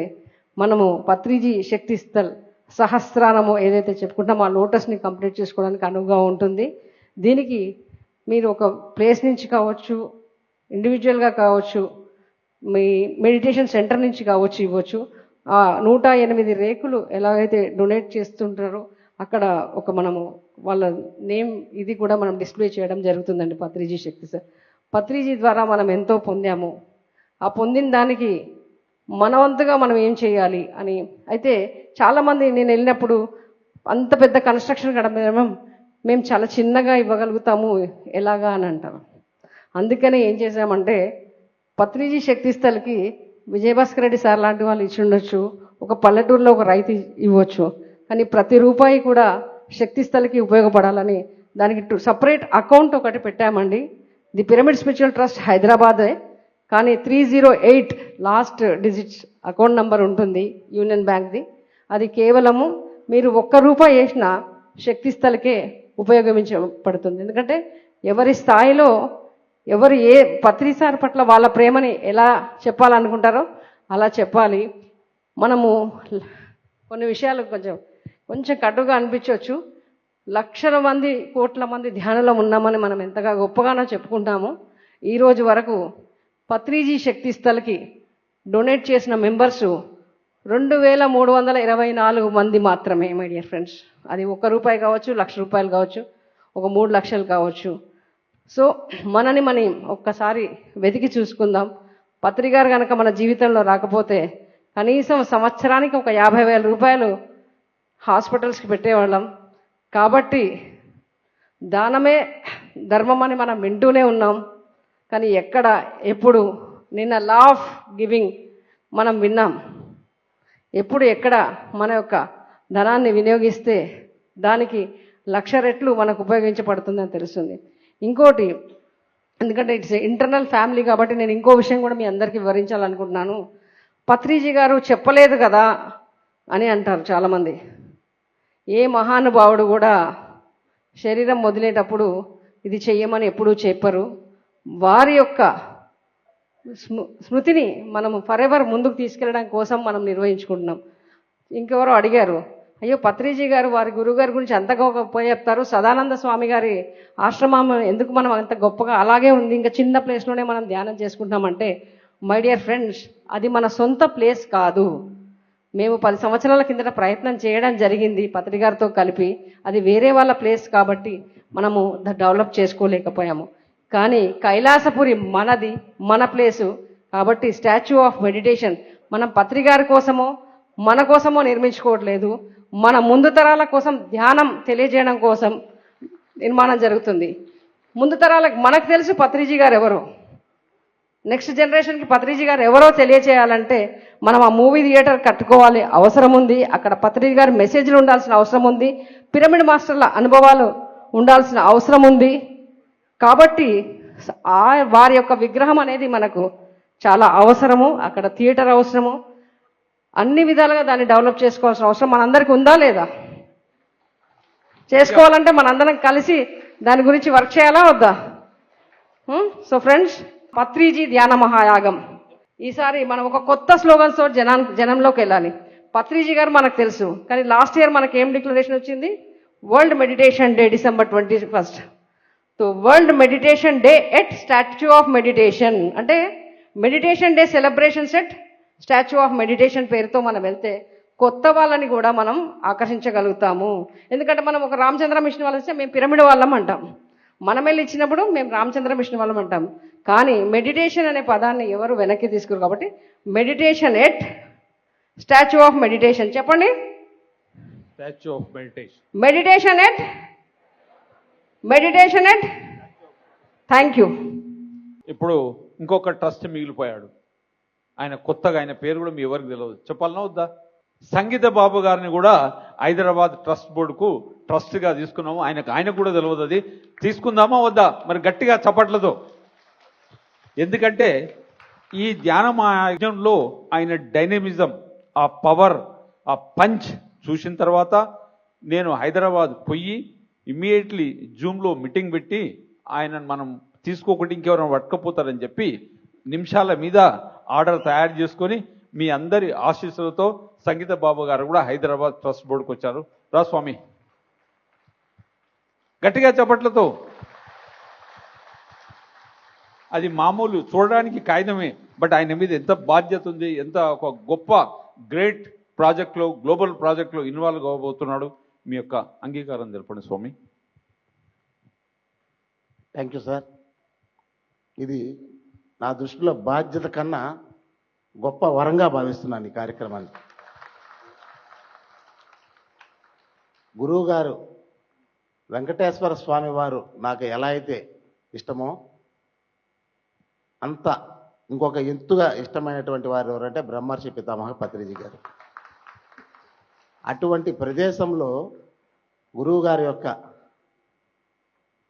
Speaker 13: మనము పత్రిజీ శక్తి స్థల్ సహస్రానము ఏదైతే చెప్పుకుంటామో ఆ లోటస్ని కంప్లీట్ చేసుకోవడానికి అనువుగా ఉంటుంది. దీనికి మీరు ఒక ప్లేస్ నుంచి కావచ్చు, ఇండివిజువల్గా కావచ్చు, మీ మెడిటేషన్ సెంటర్ నుంచి కావచ్చు ఇవ్వచ్చు. ఆ 108 రేకులు ఎలాగైతే డొనేట్ చేస్తుంటారో అక్కడ ఒక మనము వాళ్ళ నేమ్ ఇది కూడా మనం డిస్ప్లే చేయడం జరుగుతుందండి. పత్రిజీ శక్తి స్థల్ పత్రిజీ ద్వారా మనం ఎంతో పొందాము. ఆ పొందిన దానికి మనవంతుగా మనం ఏం చేయాలి అని అయితే చాలామంది నేను వెళ్ళినప్పుడు అంత పెద్ద కన్స్ట్రక్షన్ కడమేమో మేము చాలా చిన్నగా ఇవ్వగలుగుతాము ఎలాగా అని అంటారు. అందుకని ఏం చేసామంటే పత్రిజీ శక్తి స్థల్కి విజయభాస్కర్ రెడ్డి సార్ లాంటి వాళ్ళు ఇచ్చి ఉండొచ్చు, ఒక పల్లెటూరులో ఒక రైతు ఇవ్వచ్చు, కానీ ప్రతి రూపాయి కూడా శక్తి స్థల్కి ఉపయోగపడాలని దానికి సపరేట్ అకౌంట్ ఒకటి పెట్టామండి. ది పిరమిడ్ స్పిరిచువల్ ట్రస్ట్ హైదరాబాదే, కానీ 308 లాస్ట్ డిజిట్స్ అకౌంట్ నంబర్ ఉంటుంది యూనియన్ బ్యాంక్ది. అది కేవలము మీరు 1 రూపాయి వేసినా శక్తి స్థల్కే ఉపయోగించబడుతుంది. ఎందుకంటే ఎవరి స్థాయిలో ఎవరు ఏ పత్రిసార్ పట్ల వాళ్ళ ప్రేమని ఎలా చెప్పాలనుకుంటారో అలా చెప్పాలి. మనము కొన్ని విషయాలు కొంచెం కటుగా అనిపించవచ్చు. లక్షల మంది కోట్ల మంది ధ్యానంలో ఉన్నామని మనం ఎంతగా గొప్పగానో చెప్పుకుంటాము. ఈరోజు వరకు పత్రిజీ శక్తి స్థల్కి డొనేట్ చేసిన మెంబర్స్ 2324 మంది మాత్రమే మై డియర్ ఫ్రెండ్స్. అది 1 రూపాయి కావచ్చు, 1,00,000 రూపాయలు కావచ్చు, ఒక 3 లక్షలు కావచ్చు. సో మనం ఒక్కసారి వెతికి చూసుకుందాం. పత్రిగారు కనుక మన జీవితంలో రాకపోతే కనీసం సంవత్సరానికి ఒక 50,000 రూపాయలు హాస్పిటల్స్కి పెట్టేవాళ్ళం. కాబట్టి దానమే ధర్మం అని మనం వింటూనే ఉన్నాం, కానీ ఎక్కడ ఎప్పుడు నిన్న లా ఆఫ్ గివింగ్ మనం విన్నాం. ఎప్పుడు ఎక్కడ మన యొక్క ధనాన్ని వినియోగిస్తే దానికి 1,00,000 రెట్లు మనకు ఉపయోగించబడుతుందని తెలుస్తుంది. ఇంకోటి, ఎందుకంటే ఇట్స్ ఇంటర్నల్ ఫ్యామిలీ కాబట్టి నేను ఇంకో విషయం కూడా మీ అందరికీ వివరించాలనుకుంటున్నాను. పత్రిజీ గారు చెప్పలేదు కదా అని అంటారు చాలామంది. ఏ మహానుభావుడు కూడా శరీరం వదిలేటప్పుడు ఇది చెయ్యమని ఎప్పుడూ చెప్పరు. వారి యొక్క స్మృతిని మనము ఫరెవర్ ముందుకు తీసుకెళ్ళడం కోసం మనం నిర్వహించుకుంటున్నాం. ఇంకెవరో అడిగారు, అయ్యో పత్రిజీ గారు వారి గురువుగారి గురించి అంతగా పోయి చెప్తారు, సదానంద స్వామి గారి ఆశ్రమం ఎందుకు మనం అంత గొప్పగా అలాగే ఉంది, ఇంకా చిన్న ప్లేస్లోనే మనం ధ్యానం చేసుకుంటామంటే, మై డియర్ ఫ్రెండ్స్, అది మన సొంత ప్లేస్ కాదు. మేము 10 సంవత్సరాల కిందట ప్రయత్నం చేయడం జరిగింది పత్రి గారితో కలిపి. అది వేరే వాళ్ళ ప్లేస్ కాబట్టి మనము డెవలప్ చేసుకోలేకపోయాము. కానీ కైలాసపురి మనది, మన ప్లేసు కాబట్టి స్టాచ్యూ ఆఫ్ మెడిటేషన్ మనం పత్రి గారి కోసమో మన కోసమో నిర్మించుకోవట్లేదు, మన ముందు తరాల కోసం ధ్యానం తెలియజేయడం కోసం నిర్మాణం జరుగుతుంది. ముందు తరాలకు మనకు తెలుసు పత్రిజీ గారు ఎవరో, నెక్స్ట్ జనరేషన్కి పత్రిజీ గారు ఎవరో తెలియచేయాలంటే మనం ఆ మూవీ థియేటర్ కట్టుకోవాలి అవసరం ఉంది. అక్కడ పత్రిజీ గారి మెసేజ్లు ఉండాల్సిన అవసరం ఉంది. పిరమిడ్ మాస్టర్ల అనుభవాలు ఉండాల్సిన అవసరం ఉంది. కాబట్టి వారి యొక్క విగ్రహం అనేది మనకు చాలా అవసరము. అక్కడ థియేటర్ అవసరము. అన్ని విధాలుగా దాన్ని డెవలప్ చేసుకోవాల్సిన అవసరం మనందరికీ ఉందా లేదా? చేసుకోవాలంటే మనందరం కలిసి దాని గురించి వర్క్ చేయాలా వద్దా? సో ఫ్రెండ్స్, పత్రిజీ ధ్యాన మహాయాగం ఈసారి మనం ఒక కొత్త స్లోగన్స్ తోటి జనంలోకి వెళ్ళాలి. పత్రిజీ గారు మనకు తెలుసు, కానీ లాస్ట్ ఇయర్ మనకి ఏం డిక్లరేషన్ వచ్చింది? World meditation day December 21. So world meditation day at statue of meditation అంటే meditation day celebrations at statue of meditation పేరుతో మనం వెళ్తే కొత్త వాళ్ళని కూడా మనం ఆకర్షించగలుగుతాము. ఎందుకంటే మనం ఒక రామచంద్ర మిషన్ వాళ్ళు వస్తే మేము పిరమిడ్ వాళ్ళం అంటాం, మనం వెళ్ళి ఇచ్చినప్పుడు మేము రామచంద్ర మిషన్ వాళ్ళం అంటాం. కానీ మెడిటేషన్ అనే పదాన్ని ఎవరు వెనక్కి తీసుకురు కాబట్టి meditation at statue of meditation చెప్పండి.
Speaker 4: Statue of meditation,
Speaker 13: meditation at thank you.
Speaker 4: ఇప్పుడు ఇంకొక ట్రస్ట్ మిగిలిపోయాడు. ఆయన కొత్తగా, ఆయన పేరు కూడా మీ ఎవరికి తెలియదు, చెప్పాలన్నా వద్దా? సంగీత బాబు గారిని కూడా హైదరాబాద్ ట్రస్ట్ బోర్డుకు ట్రస్ట్గా తీసుకున్నాము. ఆయనకు కూడా తెలియదు. అది తీసుకుందామా వద్దా? మరి గట్టిగా చప్పట్లతో. ఎందుకంటే ఈ ధ్యానమాయజ్ఞంలో ఆయన డైనమిజం, ఆ పవర్, ఆ పంచ్ చూసిన తర్వాత నేను హైదరాబాద్ పోయి ఇమ్మీడియట్లీ జూమ్లో మీటింగ్ పెట్టి ఆయనను మనం తీసుకోకుండా ఇంకెవరైనా పట్టుకపోతారని చెప్పి నిమిషాల మీద ఆర్డర్ తయారు చేసుకొని మీ అందరి ఆశీస్సులతో సంగీత బాబు గారు కూడా హైదరాబాద్ ట్రస్ట్ బోర్డుకు వచ్చారు. రా స్వామి, గట్టిగా చప్పట్లతో. అది మామూలు చూడడానికి కాగితమే, బట్ ఆయన మీద ఎంత బాధ్యత ఉంది, ఎంత ఒక గొప్ప గ్రేట్ ప్రాజెక్ట్లో, గ్లోబల్ ప్రాజెక్ట్లో ఇన్వాల్వ్ అవ్వబోతున్నాడు. మీ యొక్క అంగీకారం తెలపండి స్వామి.
Speaker 1: Thank you sir. ఇది నా దృష్టిలో బాధ్యత కన్నా గొప్ప వరంగా భావిస్తున్నాను ఈ కార్యక్రమాన్ని. గురువు గారు వెంకటేశ్వర స్వామి వారు నాకు ఎలా అయితే ఇష్టమో అంత ఇంకొక ఎత్తుగా ఇష్టమైనటువంటి వారు ఎవరంటే బ్రహ్మర్షి పితామహ పత్రిజీ గారు. అటువంటి ప్రదేశంలో గురువు గారి యొక్క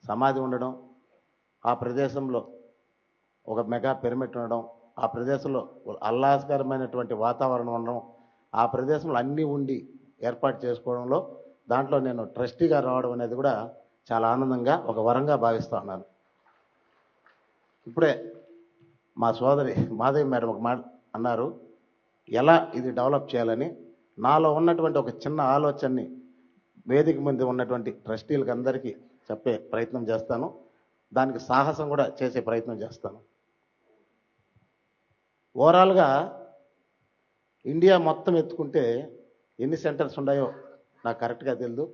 Speaker 1: సమాధి ఉండడం, ఆ ప్రదేశంలో ఒక మెగా పిరమిడ్ ఉండడం, ఆ ప్రదేశంలో ఆహ్లాదకరమైనటువంటి వాతావరణం ఉండడం, ఆ ప్రదేశంలో అన్నీ ఉండి ఏర్పాటు చేసుకోవడంలో దాంట్లో నేను ట్రస్టీగా రావడం అనేది కూడా చాలా ఆనందంగా, ఒక వరంగా భావిస్తూ ఉన్నాను. ఇప్పుడే మా సోదరి మాధవి మేడం ఒక మాట అన్నారు, ఎలా ఇది డెవలప్ చేయాలని. నాలో ఉన్నటువంటి ఒక చిన్న ఆలోచనని వేదిక ముందు ఉన్నటువంటి ట్రస్టీలకు అందరికీ చెప్పే ప్రయత్నం చేస్తాను. దానికి సాహసం కూడా చేసే ప్రయత్నం చేస్తాను. ఓవరాల్గా ఇండియా మొత్తం ఎత్తుకుంటే ఎన్ని సెంటర్స్ ఉన్నాయో నాకు కరెక్ట్గా తెలియదు.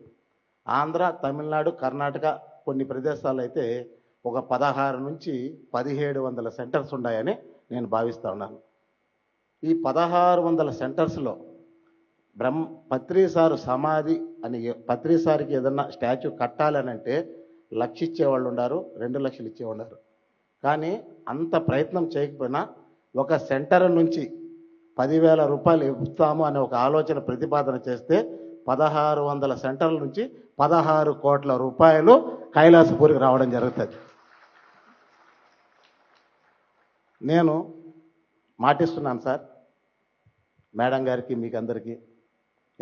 Speaker 1: ఆంధ్ర, తమిళనాడు, కర్ణాటక కొన్ని ప్రదేశాలు అయితే ఒక 16 నుంచి 1700 సెంటర్స్ ఉన్నాయని నేను భావిస్తూ ఉన్నాను. ఈ 1600 సెంటర్స్లో పత్రిసారు సమాధి అని, పత్రిసారికి ఏదన్నా స్టాచ్యూ కట్టాలని అంటే 1,00,000 ఇచ్చేవాళ్ళు ఉన్నారు, 2 లక్షలు ఇచ్చేవాళ్ళు ఉన్నారు. కానీ అంత ప్రయత్నం చేయకపోయినా ఒక సెంటర్ నుంచి 10,000 రూపాయలు ఇస్తాము అనే ఒక ఆలోచన ప్రతిపాదన చేస్తే 1600 సెంటర్ల నుంచి 16 కోట్ల రూపాయలు కైలాసపురికి రావడం జరుగుతుంది. నేను మాటిస్తున్నాను సార్ మేడం గారికి, మీకు అందరికీ.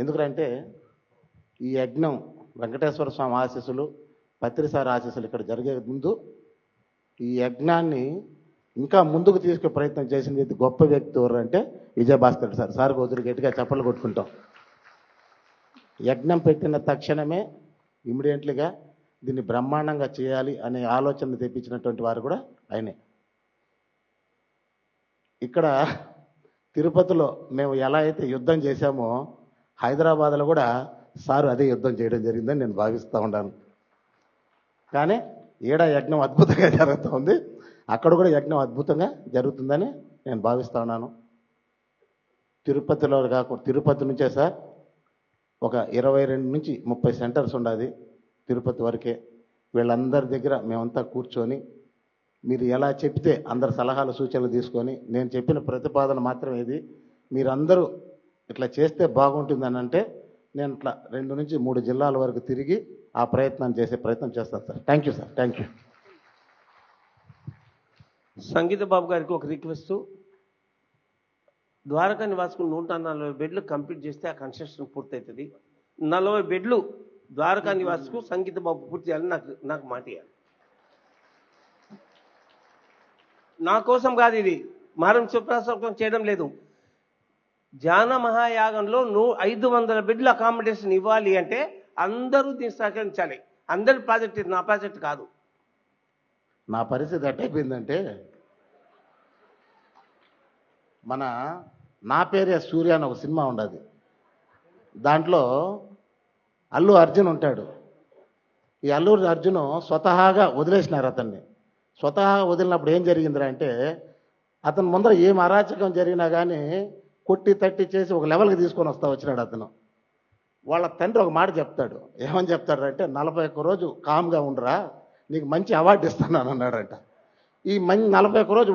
Speaker 1: ఎందుకంటే ఈ యజ్ఞం వెంకటేశ్వర స్వామి ఆశీస్సులు, పత్రిసారి ఆశీస్సులు ఇక్కడ జరిగే ముందు ఈ యజ్ఞాన్ని ఇంకా ముందుకు తీసుకునే ప్రయత్నం చేసింది గొప్ప వ్యక్తి ఎవరు అంటే విజయభాస్కర్ సార్. సార్ కొద్దిగా గట్టిగా చప్పట్లు కొట్టుకుంటాం. యజ్ఞం పెట్టిన తక్షణమే ఇమ్మీడియట్లీగా దీన్ని బ్రహ్మాండంగా చేయాలి అనే ఆలోచన తెప్పించినటువంటి వారు కూడా ఆయనే. ఇక్కడ తిరుపతిలో మేము ఎలా అయితే యుద్ధం చేశామో హైదరాబాద్లో కూడా సారు అదే యుద్ధం చేయడం జరిగిందని నేను భావిస్తూ ఉన్నాను. కానీ ఈడ యజ్ఞం అద్భుతంగా జరుగుతుంది, అక్కడ కూడా యజ్ఞం అద్భుతంగా జరుగుతుందని నేను భావిస్తూ ఉన్నాను. తిరుపతిలో కాకుండా తిరుపతి నుంచే సార్ ఒక 22 నుంచి 30 సెంటర్స్ ఉండాలి తిరుపతి వరకే. వీళ్ళందరి దగ్గర మేమంతా కూర్చొని మీరు ఎలా చెప్తే అందరి సలహాలు సూచనలు తీసుకొని నేను చెప్పిన ప్రతిపాదన మాత్రమే ఇది, మీరందరూ ఇట్లా చేస్తే బాగుంటుందని అంటే నేను ఇట్లా 2 నుంచి 3 జిల్లాల వరకు తిరిగి ఆ ప్రయత్నం చేసే ప్రయత్నం చేస్తాను sir. Thank you sir, thank you.
Speaker 5: Sangeetha Babu గారికి ఒక రిక్వెస్ట్, ద్వారకా నివాసకు 140 బెడ్లు కంప్లీట్ చేస్తే ఆ కన్స్ట్రక్షన్ పూర్తవుతుంది. 40 బెడ్లు ద్వారకా నివాసకు సంగీత బాబు పూర్తి చేయాలని నాకు మాట ఇవ్వాలి. నా కోసం కాదు, ఇది మారం శివప్రసాదం చేయడం లేదు. ధ్యాన మహాయాగంలో 500 బెడ్లు అకామిడేషన్ ఇవ్వాలి అంటే అందరూ దీన్ని సహకరించాలి. అందరి ప్రాజెక్ట్ ఇది, నా ప్రాజెక్ట్ కాదు.
Speaker 1: నా పరిస్థితి ఎట్టయిపోయిందంటే మన నా పేరే సూర్య అని ఒక సినిమా ఉండదు, దాంట్లో అల్లు అర్జున్ ఉంటాడు. ఈ అల్లు అర్జున్ స్వతహాగా వదిలేసినారు అతన్ని. స్వతహాగా వదిలినప్పుడు ఏం జరిగిందిరా అంటే అతను ముందర ఏం అరాచకం జరిగినా కానీ కొట్టి తట్టి చేసి ఒక లెవెల్కి తీసుకొని వచ్చినాడు అతను. వాళ్ళ తండ్రి ఒక మాట చెప్తాడు, ఏమని చెప్తాడు అంటే 41 రోజు కామ్గా ఉండరా, నీకు మంచి అవార్డు ఇస్తాను అన్నాడంట. ఈ 41 రోజు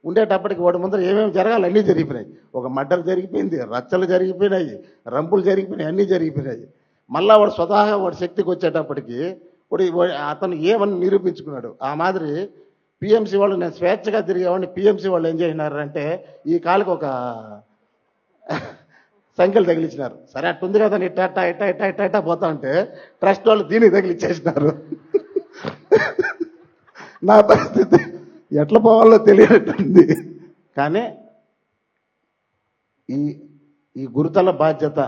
Speaker 1: ఉండేటప్పటికి వాడి ముందర ఏమేమి జరగాలి అన్నీ జరిగిపోయినాయి. ఒక మర్డర్ జరిగిపోయింది, రచ్చలు జరిగిపోయినాయి, రంపులు జరిగిపోయినాయి, అన్నీ జరిగిపోయినాయి. మళ్ళా వాడు స్వతహాగా వాడి శక్తికి వచ్చేటప్పటికి అతను ఏమని నిరూపించుకున్నాడు. ఆ మాదిరి పిఎంసీ వాళ్ళు నేను స్వేచ్ఛగా తిరిగేవాడిని, పిఎంసీ వాళ్ళు ఏం చేసినారంటే ఈ కాలుకి ఒక సంఖ్యలు తగిలించినారు. సరే అట్టుంది కదా ఇట్టా పోతా ఉంటే ట్రస్ట్ వాళ్ళు దీనికి తగిలిచ్చేసినారు. నా పరిస్థితి ఎట్లా పోవాలో తెలియటుంది. కానీ ఈ గురుతల బాధ్యత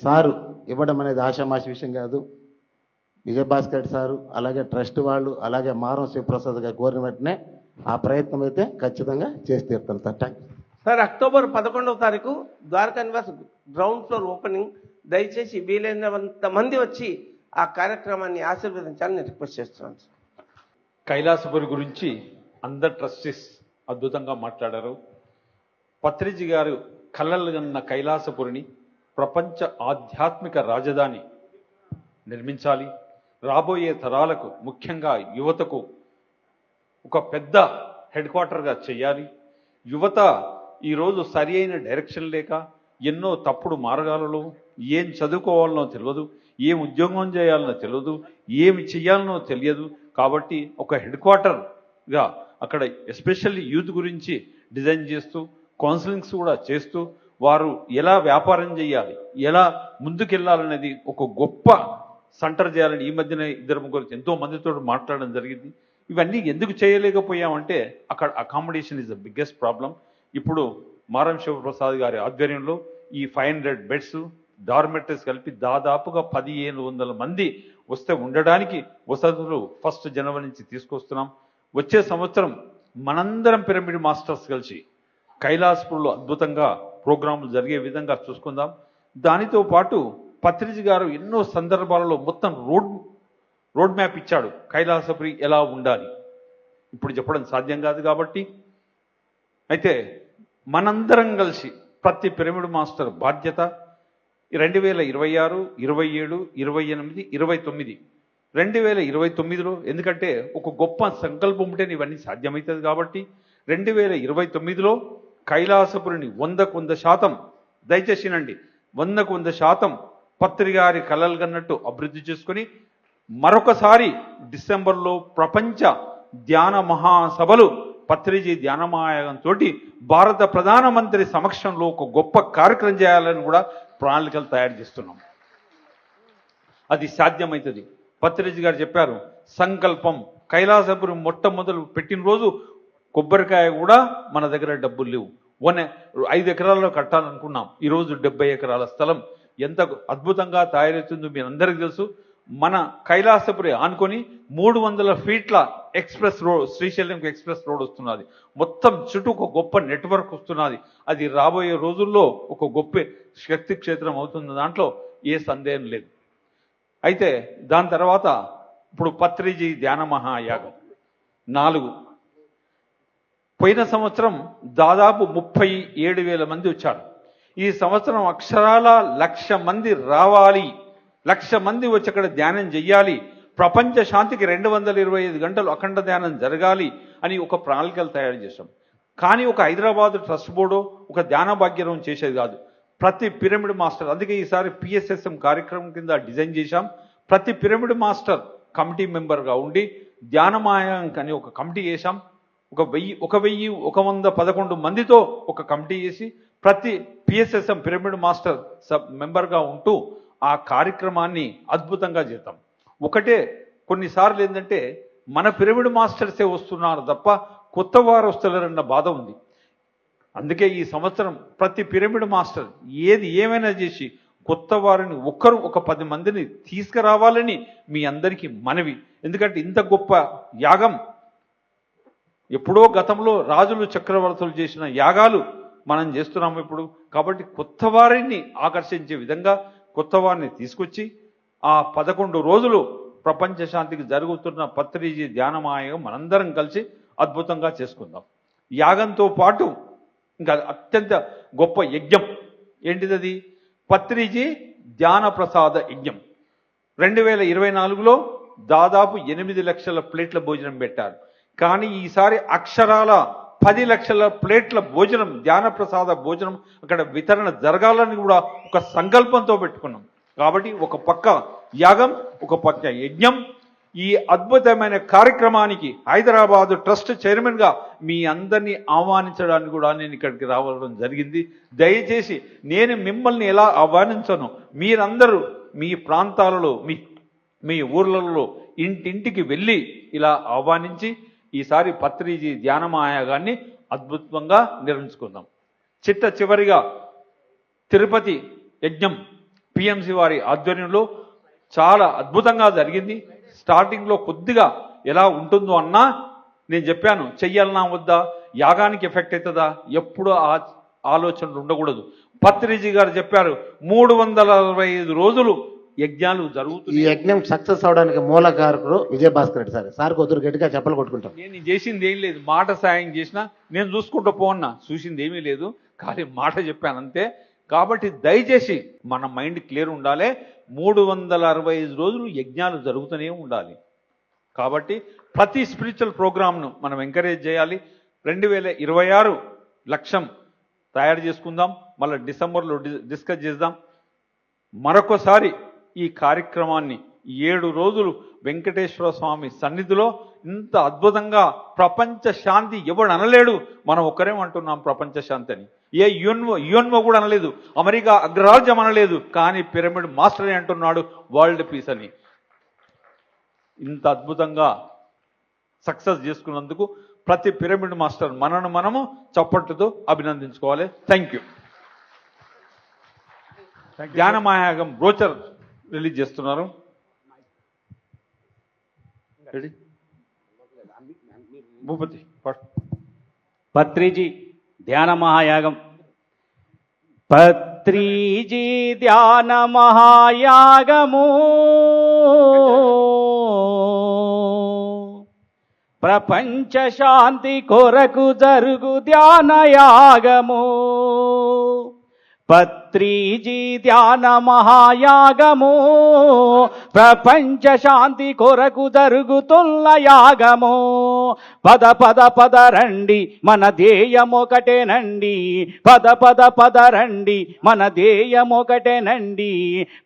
Speaker 1: సారు ఇవ్వడం అనేది ఆషామాషి విషయం కాదు. విజయభాస్కర్ రెడ్డి సారు, అలాగే ట్రస్ట్ వాళ్ళు, అలాగే మారం శివప్రసాద్ గారు కోరిన వెంటనే ఆ ప్రయత్నం అయితే ఖచ్చితంగా చేసి తీరుతాను sir. Thank you
Speaker 5: sir. October 11వ తారీఖు Dwaraka Nivas ground floor opening. దయచేసి వీలైనంత మంది వచ్చి ఆ కార్యక్రమాన్ని ఆశీర్వదించాలని నేను రిక్వెస్ట్ చేస్తున్నాను సార్.
Speaker 4: కైలాసపురి గురించి అందరు ట్రస్టీస్ అద్భుతంగా మాట్లాడారు. పత్రిజీ గారు కలలు కన్న కైలాసపురిని ప్రపంచ ఆధ్యాత్మిక రాజధాని నిర్మించాలి, రాబోయే తరాలకు ముఖ్యంగా యువతకు ఒక పెద్ద హెడ్ క్వార్టర్గా చేయాలి. యువత ఈరోజు సరి అయిన డైరెక్షన్ లేక ఎన్నో తప్పుడు మార్గాలలో ఏం చదువుకోవాలనో తెలియదు, ఏం ఉద్యోగం చేయాలనో తెలియదు, ఏమి చేయాలనో తెలియదు. కాబట్టి ఒక హెడ్ క్వార్టర్గా అక్కడ ఎస్పెషల్లీ యూత్ గురించి డిజైన్ చేస్తూ కౌన్సిలింగ్స్ కూడా చేస్తూ వారు ఎలా వ్యాపారం చేయాలి, ఎలా ముందుకెళ్ళాలనేది ఒక గొప్ప సెంటర్ చేయాలని ఈ మధ్యన 2-3 ఎంతో మందితో మాట్లాడడం జరిగింది. ఇవన్నీ ఎందుకు చేయలేకపోయామంటే అక్కడ accommodation is the biggest problem. ఇప్పుడు మారం శివప్రసాద్ గారి ఆధ్వర్యంలో ఈ 500 బెడ్స్ డార్మెటరీస్ కలిపి దాదాపుగా 1500 మంది వస్తే ఉండడానికి వసతులు 1 జనవరి నుంచి తీసుకొస్తున్నాం. వచ్చే సంవత్సరం మనందరం పిరమిడ్ మాస్టర్స్ కలిసి కైలాసపురిలో అద్భుతంగా ప్రోగ్రాంలు జరిగే విధంగా చూసుకుందాం. దానితో పాటు పత్రిజీ గారు ఎన్నో సందర్భాలలో మొత్తం రోడ్ మ్యాప్ ఇచ్చాడు, కైలాసపురి ఎలా ఉండాలి. ఇప్పుడు చెప్పడం సాధ్యం కాదు కాబట్టి అయితే మనందరం కలిసి ప్రతి పిరమిడ్ మాస్టర్ బాధ్యత 2026, 27, 28, 29 2029లో ఎందుకంటే ఒక గొప్ప సంకల్పం ఉంటేనే ఇవన్నీ సాధ్యమవుతుంది కాబట్టి 2029లో కైలాసపురిని 100% దయచేసినండి 100% పత్రి గారి కలలు కన్నట్టు అభివృద్ధి చేసుకుని మరొకసారి డిసెంబర్లో ప్రపంచ ధ్యాన మహాసభలు పత్రిజీ ధ్యానమాయాగంతో భారత ప్రధానమంత్రి సమక్షంలో ఒక గొప్ప కార్యక్రమం చేయాలని కూడా ప్రణాళికలు తయారు చేస్తున్నాం. అది సాధ్యమవుతుంది. పత్రిజీ గారు చెప్పారు సంకల్పం. కైలాసపురం మొట్టమొదలు పెట్టిన రోజు కొబ్బరికాయ కూడా మన దగ్గర డబ్బులు లేవు. 5 ఎకరాల్లో కట్టాలనుకున్నాం. ఈరోజు 70 ఎకరాల స్థలం ఎంత అద్భుతంగా తయారవుతుందో మీ అందరికీ తెలుసు. మన కైలాసపురి ఆనుకొని 300 ఫీట్ల ఎక్స్ప్రెస్ రోడ్, శ్రీశైలంకి ఎక్స్ప్రెస్ రోడ్ వస్తున్నది. మొత్తం చుట్టూ ఒక గొప్ప నెట్వర్క్ వస్తున్నది. అది రాబోయే రోజుల్లో ఒక గొప్ప శక్తి క్షేత్రం అవుతుంది, దాంట్లో ఏ సందేహం లేదు. అయితే దాని తర్వాత ఇప్పుడు పత్రిజీ ధ్యాన మహాయాగం 4. పోయిన సంవత్సరం దాదాపు 37,000 మంది వచ్చారు. ఈ సంవత్సరం అక్షరాల 1,00,000 మంది రావాలి, 1,00,000 మంది వచ్చి అక్కడ ధ్యానం చెయ్యాలి, ప్రపంచ శాంతికి 225 గంటలు అఖండ ధ్యానం జరగాలి అని ఒక ప్రణాళికలు తయారు చేశాం. కానీ ఒక హైదరాబాద్ ట్రస్ట్ బోర్డు ఒక ధ్యాన భాగ్యం చేసేది కాదు. ప్రతి పిరమిడ్ మాస్టర్, అందుకే ఈసారి PSSM కార్యక్రమం కింద డిజైన్ చేశాం. ప్రతి పిరమిడ్ మాస్టర్ కమిటీ మెంబర్గా ఉండి ధ్యానమాయాంక్ అని ఒక కమిటీ చేశాం. 1,111 మందితో ఒక కమిటీ చేసి ప్రతి PSSM పిరమిడ్ మాస్టర్ మెంబర్గా ఉంటూ ఆ కార్యక్రమాన్ని అద్భుతంగా చేద్దాం. ఒకటే కొన్నిసార్లు ఏంటంటే మన పిరమిడ్ మాస్టర్సే వస్తున్నారు తప్ప కొత్త వారు వస్తలేరన్న బాధ ఉంది. అందుకే ఈ సంవత్సరం ప్రతి పిరమిడ్ మాస్టర్ ఏమైనా చేసి కొత్త వారిని ఒక 10 మందిని తీసుకురావాలని మీ అందరికీ మనవి. ఎందుకంటే ఇంత గొప్ప యాగం ఎప్పుడో గతంలో రాజులు చక్రవర్తులు చేసిన యాగాలు మనం చేస్తున్నాము ఇప్పుడు. కాబట్టి కొత్త వారిని ఆకర్షించే విధంగా కొత్త వారిని తీసుకొచ్చి ఆ 11 రోజులు ప్రపంచ శాంతికి జరుగుతున్న పత్రిజీ ధ్యానమాయం మనందరం కలిసి అద్భుతంగా చేసుకుందాం. యాగంతో పాటు ఇంకా అత్యంత గొప్ప యజ్ఞం ఏంటిది? పత్రిజీ ధ్యాన ప్రసాద యజ్ఞం. 2024లో దాదాపు 8 లక్షల ప్లేట్ల భోజనం పెట్టారు. కానీ ఈసారి అక్షరాల 10 లక్షల ప్లేట్ల భోజనం, ధ్యాన ప్రసాద భోజనం అక్కడ వితరణ జరగాలని కూడా ఒక సంకల్పంతో పెట్టుకున్నాం. కాబట్టి ఒక పక్క యాగం, ఒక పక్క యజ్ఞం. ఈ అద్భుతమైన కార్యక్రమానికి హైదరాబాద్ ట్రస్ట్ చైర్మన్గా మీ అందరినీ ఆహ్వానించడానికి కూడా నేను ఇక్కడికి రావడం జరిగింది. దయచేసి నేను మిమ్మల్ని ఎలా ఆహ్వానించను, మీరందరూ మీ ప్రాంతాలలో మీ ఊర్లలో ఇంటింటికి వెళ్ళి ఇలా ఆహ్వానించి ఈసారి పత్రిజీ ధ్యానమాయాగాన్ని అద్భుతంగా నిర్మించుకుందాం. చివరిగా తిరుపతి యజ్ఞం PMC వారి ఆధ్వర్యంలో చాలా అద్భుతంగా జరిగింది. స్టార్టింగ్లో కొద్దిగా ఎలా ఉంటుందో అన్నా నేను చెప్పాను, చెయ్యాలన్నా వద్దా, యాగానికి ఎఫెక్ట్ అవుతుందా, ఎప్పుడూ ఆ ఆలోచనలు ఉండకూడదు. పత్రిజీ గారు చెప్పారు 365 రోజులు యజ్ఞాలు జరుగుతుంది.
Speaker 1: ఈ యజ్ఞం సక్సెస్ అవడానికి మూలకారకుడు విజయభాస్కర్ రెడ్డి సార్. సార్ కొద్దిగా గట్టిగా చెప్పలు కొట్టుకుంటాం.
Speaker 4: నేను చేసింది ఏం లేదు, మాట సాయం చేసినా నేను చూసుకుంటూ పోన్నా, చూసింది ఏమీ లేదు, కానీ మాట చెప్పాను అంతే. కాబట్టి దయచేసి మన మైండ్ క్లియర్ ఉండాలి. 365 రోజులు యజ్ఞాలు జరుగుతూనే ఉండాలి. కాబట్టి ప్రతి స్పిరిచువల్ ప్రోగ్రామ్ను మనం ఎంకరేజ్ చేయాలి. 2026 లక్ష్యం తయారు చేసుకుందాం. మళ్ళీ డిసెంబర్లో డిస్కస్ చేద్దాం. మరొకసారి ఈ కార్యక్రమాన్ని 7 రోజులు వెంకటేశ్వర స్వామి సన్నిధిలో ఇంత అద్భుతంగా ప్రపంచ శాంతి ఎవడు అనలేడు, మనం ఒక్కరే అంటున్నాం ప్రపంచ శాంతి అని. ఏ యుఎన్ఓ కూడా అనలేదు, అమెరికా అగ్రరాజ్యం అనలేదు, కానీ పిరమిడ్ మాస్టరే అంటున్నాడు వరల్డ్ పీస్ అని. ఇంత అద్భుతంగా సక్సెస్ చేసుకున్నందుకు ప్రతి పిరమిడ్ మాస్టర్ మనము చప్పట్లతో అభినందించుకోవాలి. Thank you. ధ్యానమాయాగం బ్రోచర్ రిలీజ్ చేస్తున్నారు. భూపతి
Speaker 14: పత్రిజీ ధ్యాన మహాయాగం. పత్రిజీ ధ్యాన మహాయాగము ప్రపంచ శాంతి కొరకు జరుగు ధ్యానయాగము. పత్రిజీ ధ్యాన మహాయాగము ప్రపంచ శాంతి కొరకు జరుగుతున్న యాగము. పద రండి మన ధ్యేయమొకటేనండి, పద రండి మన ధ్యేయమొకటేనండి.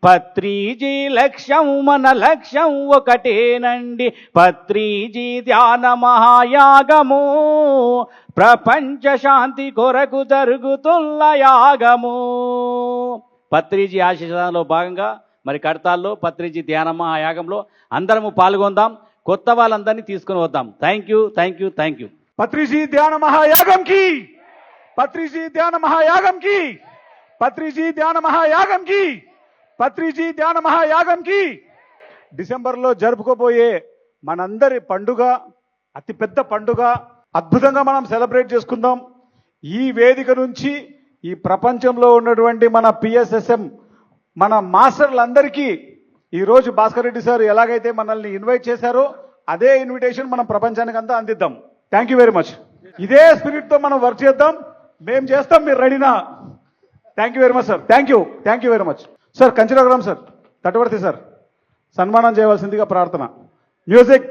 Speaker 14: పత్రిజీ లక్ష్యం మన లక్ష్యం ఒకటేనండి. పత్రిజీ ధ్యాన మహాయాగము ప్రపంచ శాంతి కొరకు జరుగుతున్న యాగము. పత్రిజీ ఆశీర్వాదంలో భాగంగా మరి కడతాల్లో పత్రిజీ ధ్యాన మహాయాగంలో అందరము పాల్గొందాం. కొత్త వాళ్ళందరినీ తీసుకుని వద్దాం. Thank you.
Speaker 15: పత్రిజీ ధ్యాన మహాయాగం కి, పత్రిజీ ధ్యాన మహాయాగం కి, పత్రిజీ ధ్యాన మహాయాగం కి, పత్రిజీ ధ్యాన మహాయాగం కి. డిసెంబర్లో జరుపుకోబోయే మనందరి పండుగ, అతిపెద్ద పండుగ, అద్భుతంగా మనం సెలబ్రేట్ చేసుకుందాం. ఈ వేదిక నుంచి ఈ ప్రపంచంలో ఉన్నటువంటి మన పిఎస్ఎస్ఎం మన మాస్టర్లందరికీ ఈరోజు భాస్కర్ రెడ్డి సార్ ఎలాగైతే మనల్ని ఇన్వైట్ చేశారో అదే ఇన్విటేషన్ మనం ప్రపంచానికి అంతా అందిద్దాం. Thank you very much. ఇదే స్పిరిట్తో మనం వర్క్ చేద్దాం. మేము చేస్తాం, మీరు రెడీనా? Thank you very much sir. Thank you very much sir. కంచిరాగ్రామ్ సార్, తటవర్తి సార్ సన్మానం చేయవలసిందిగా ప్రార్థన. మ్యూజిక్.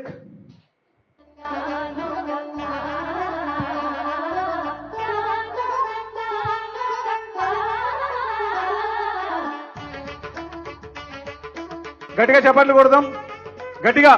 Speaker 15: గట్టిగా చప్పట్లు కొడదాం, గట్టిగా.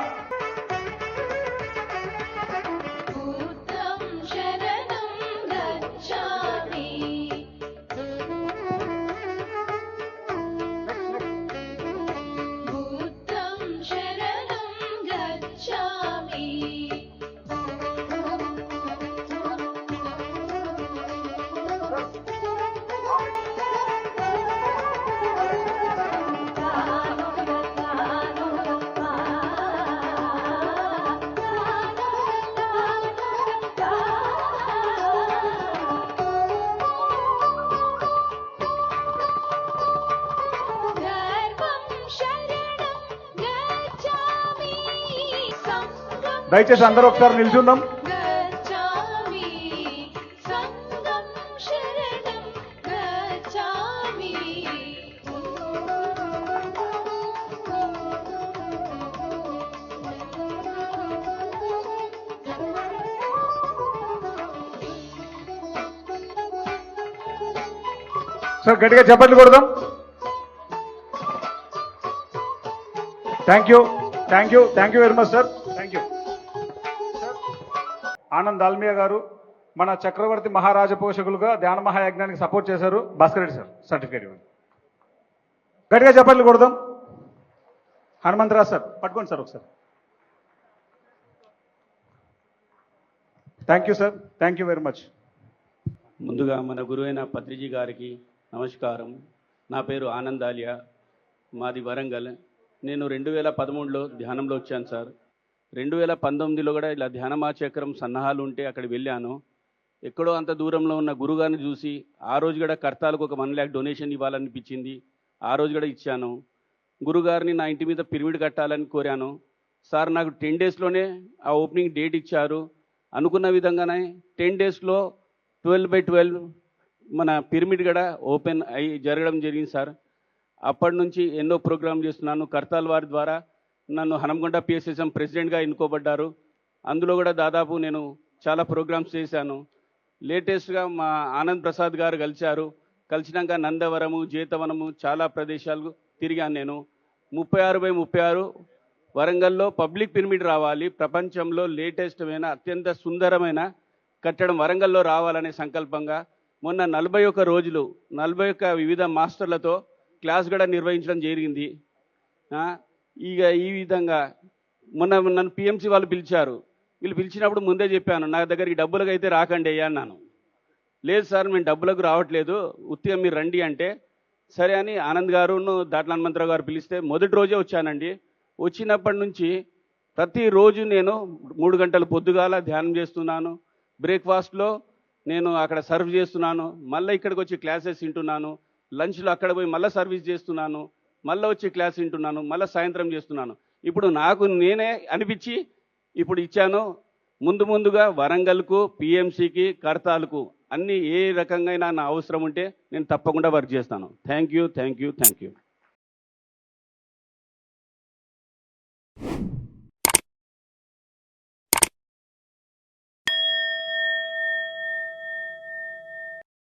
Speaker 15: దయచేసి అందరూ ఒకసారి నిల్చుందాం. సార్ గట్టిగా చప్పట్లు కొడదాం. Thank you very much sir. Thank you. Anand Dalmia గారు మన చక్రవర్తి మహారాజ పోషకులుగా ధ్యాన మహాయజ్ఞానికి సపోర్ట్ చేశారు. భాస్కర్ రెడ్డి సార్ సర్టిఫికేట్ ఇవ్వండి. గట్టిగా చప్పట్లు కొడదాం. హనుమంతరాజ్ సార్ పట్టుకోండి సార్ ఒకసారి. Thank you sir. Thank you very much.
Speaker 16: ముందుగా మన గురువైన పత్రిజీ గారికి నమస్కారం. నా పేరు ఆనంద్ దాలియా, మాది వరంగల్. నేను 2013లో ధ్యానంలో వచ్చాను సార్. 2019లో కూడా ఇలా ధ్యానమాచక్రం సన్నాహాలు ఉంటే అక్కడికి వెళ్ళాను. ఎక్కడో అంత దూరంలో ఉన్న గురుగారిని చూసి ఆ రోజు కూడా కర్తాలకు ఒక 1 lakh డొనేషన్ ఇవ్వాలనిపించింది. ఆ రోజు కూడా ఇచ్చాను. గురుగారిని నా ఇంటి మీద పిరమిడ్ కట్టాలని కోరాను. సార్ నాకు 10 daysలోనే ఆ ఓపెనింగ్ డేట్ ఇచ్చారు. అనుకున్న విధంగానే 10 daysలో 12/12 మన పిరమిడ్ కూడా ఓపెన్ అయ్యి జరగడం జరిగింది సార్. అప్పటి నుంచి ఎన్నో ప్రోగ్రాం చేస్తున్నాను. కర్తాల్ వారి ద్వారా నన్ను హనంకొండ పిఎస్ఎస్ఎం ప్రెసిడెంట్గా ఎన్నుకోబడ్డారు. అందులో కూడా దాదాపు నేను చాలా ప్రోగ్రామ్స్ చేశాను. లేటెస్ట్గా మా ఆనంద్ ప్రసాద్ గారు కలిసినాక నందవరము, జేతవనము చాలా ప్రదేశాలు తిరిగాను. నేను 36/36 వరంగల్లో పబ్లిక్ పిరమిడ్ రావాలి, ప్రపంచంలో లేటెస్ట్ అయిన అత్యంత సుందరమైన కట్టడం వరంగల్లో రావాలనే సంకల్పంగా మొన్న 41 రోజులు 41 వివిధ మాస్టర్లతో క్లాస్ కూడా నిర్వహించడం జరిగింది. ఇక ఈ విధంగా మొన్న నన్ను పిఎంసి వాళ్ళు పిలిచారు. వీళ్ళు పిలిచినప్పుడు ముందే చెప్పాను, నా దగ్గరికి డబ్బులకు అయితే రాకండి అయ్యా అన్నాను. లేదు సార్ మేము డబ్బులకు రావట్లేదు, ఉత్తిగా మీరు రండి అంటే సరే అని ఆనంద్ గారును దాట్ల హనుమంతరావు గారు పిలిస్తే మొదటి రోజే వచ్చానండి. వచ్చినప్పటి నుంచి ప్రతిరోజు నేను 3 గంటలు పొద్దుగాల ధ్యానం చేస్తున్నాను. బ్రేక్ఫాస్ట్లో నేను అక్కడ సర్వ్ చేస్తున్నాను, మళ్ళీ ఇక్కడికి వచ్చి క్లాసెస్ వింటున్నాను. లంచ్లో అక్కడ పోయి మళ్ళీ సర్వీస్ చేస్తున్నాను, మళ్ళీ వచ్చి క్లాస్ వింటున్నాను, మళ్ళీ సాయంత్రం చేస్తున్నాను. ఇప్పుడు నాకు నేనే అనిపించి ఇప్పుడు ఇచ్చాను. ముందుగా వరంగల్కు, పిఎంసికి, కర్తాలకు అన్ని ఏ రకంగా నా అవసరం ఉంటే నేను తప్పకుండా వర్క్ చేస్తాను. Thank you.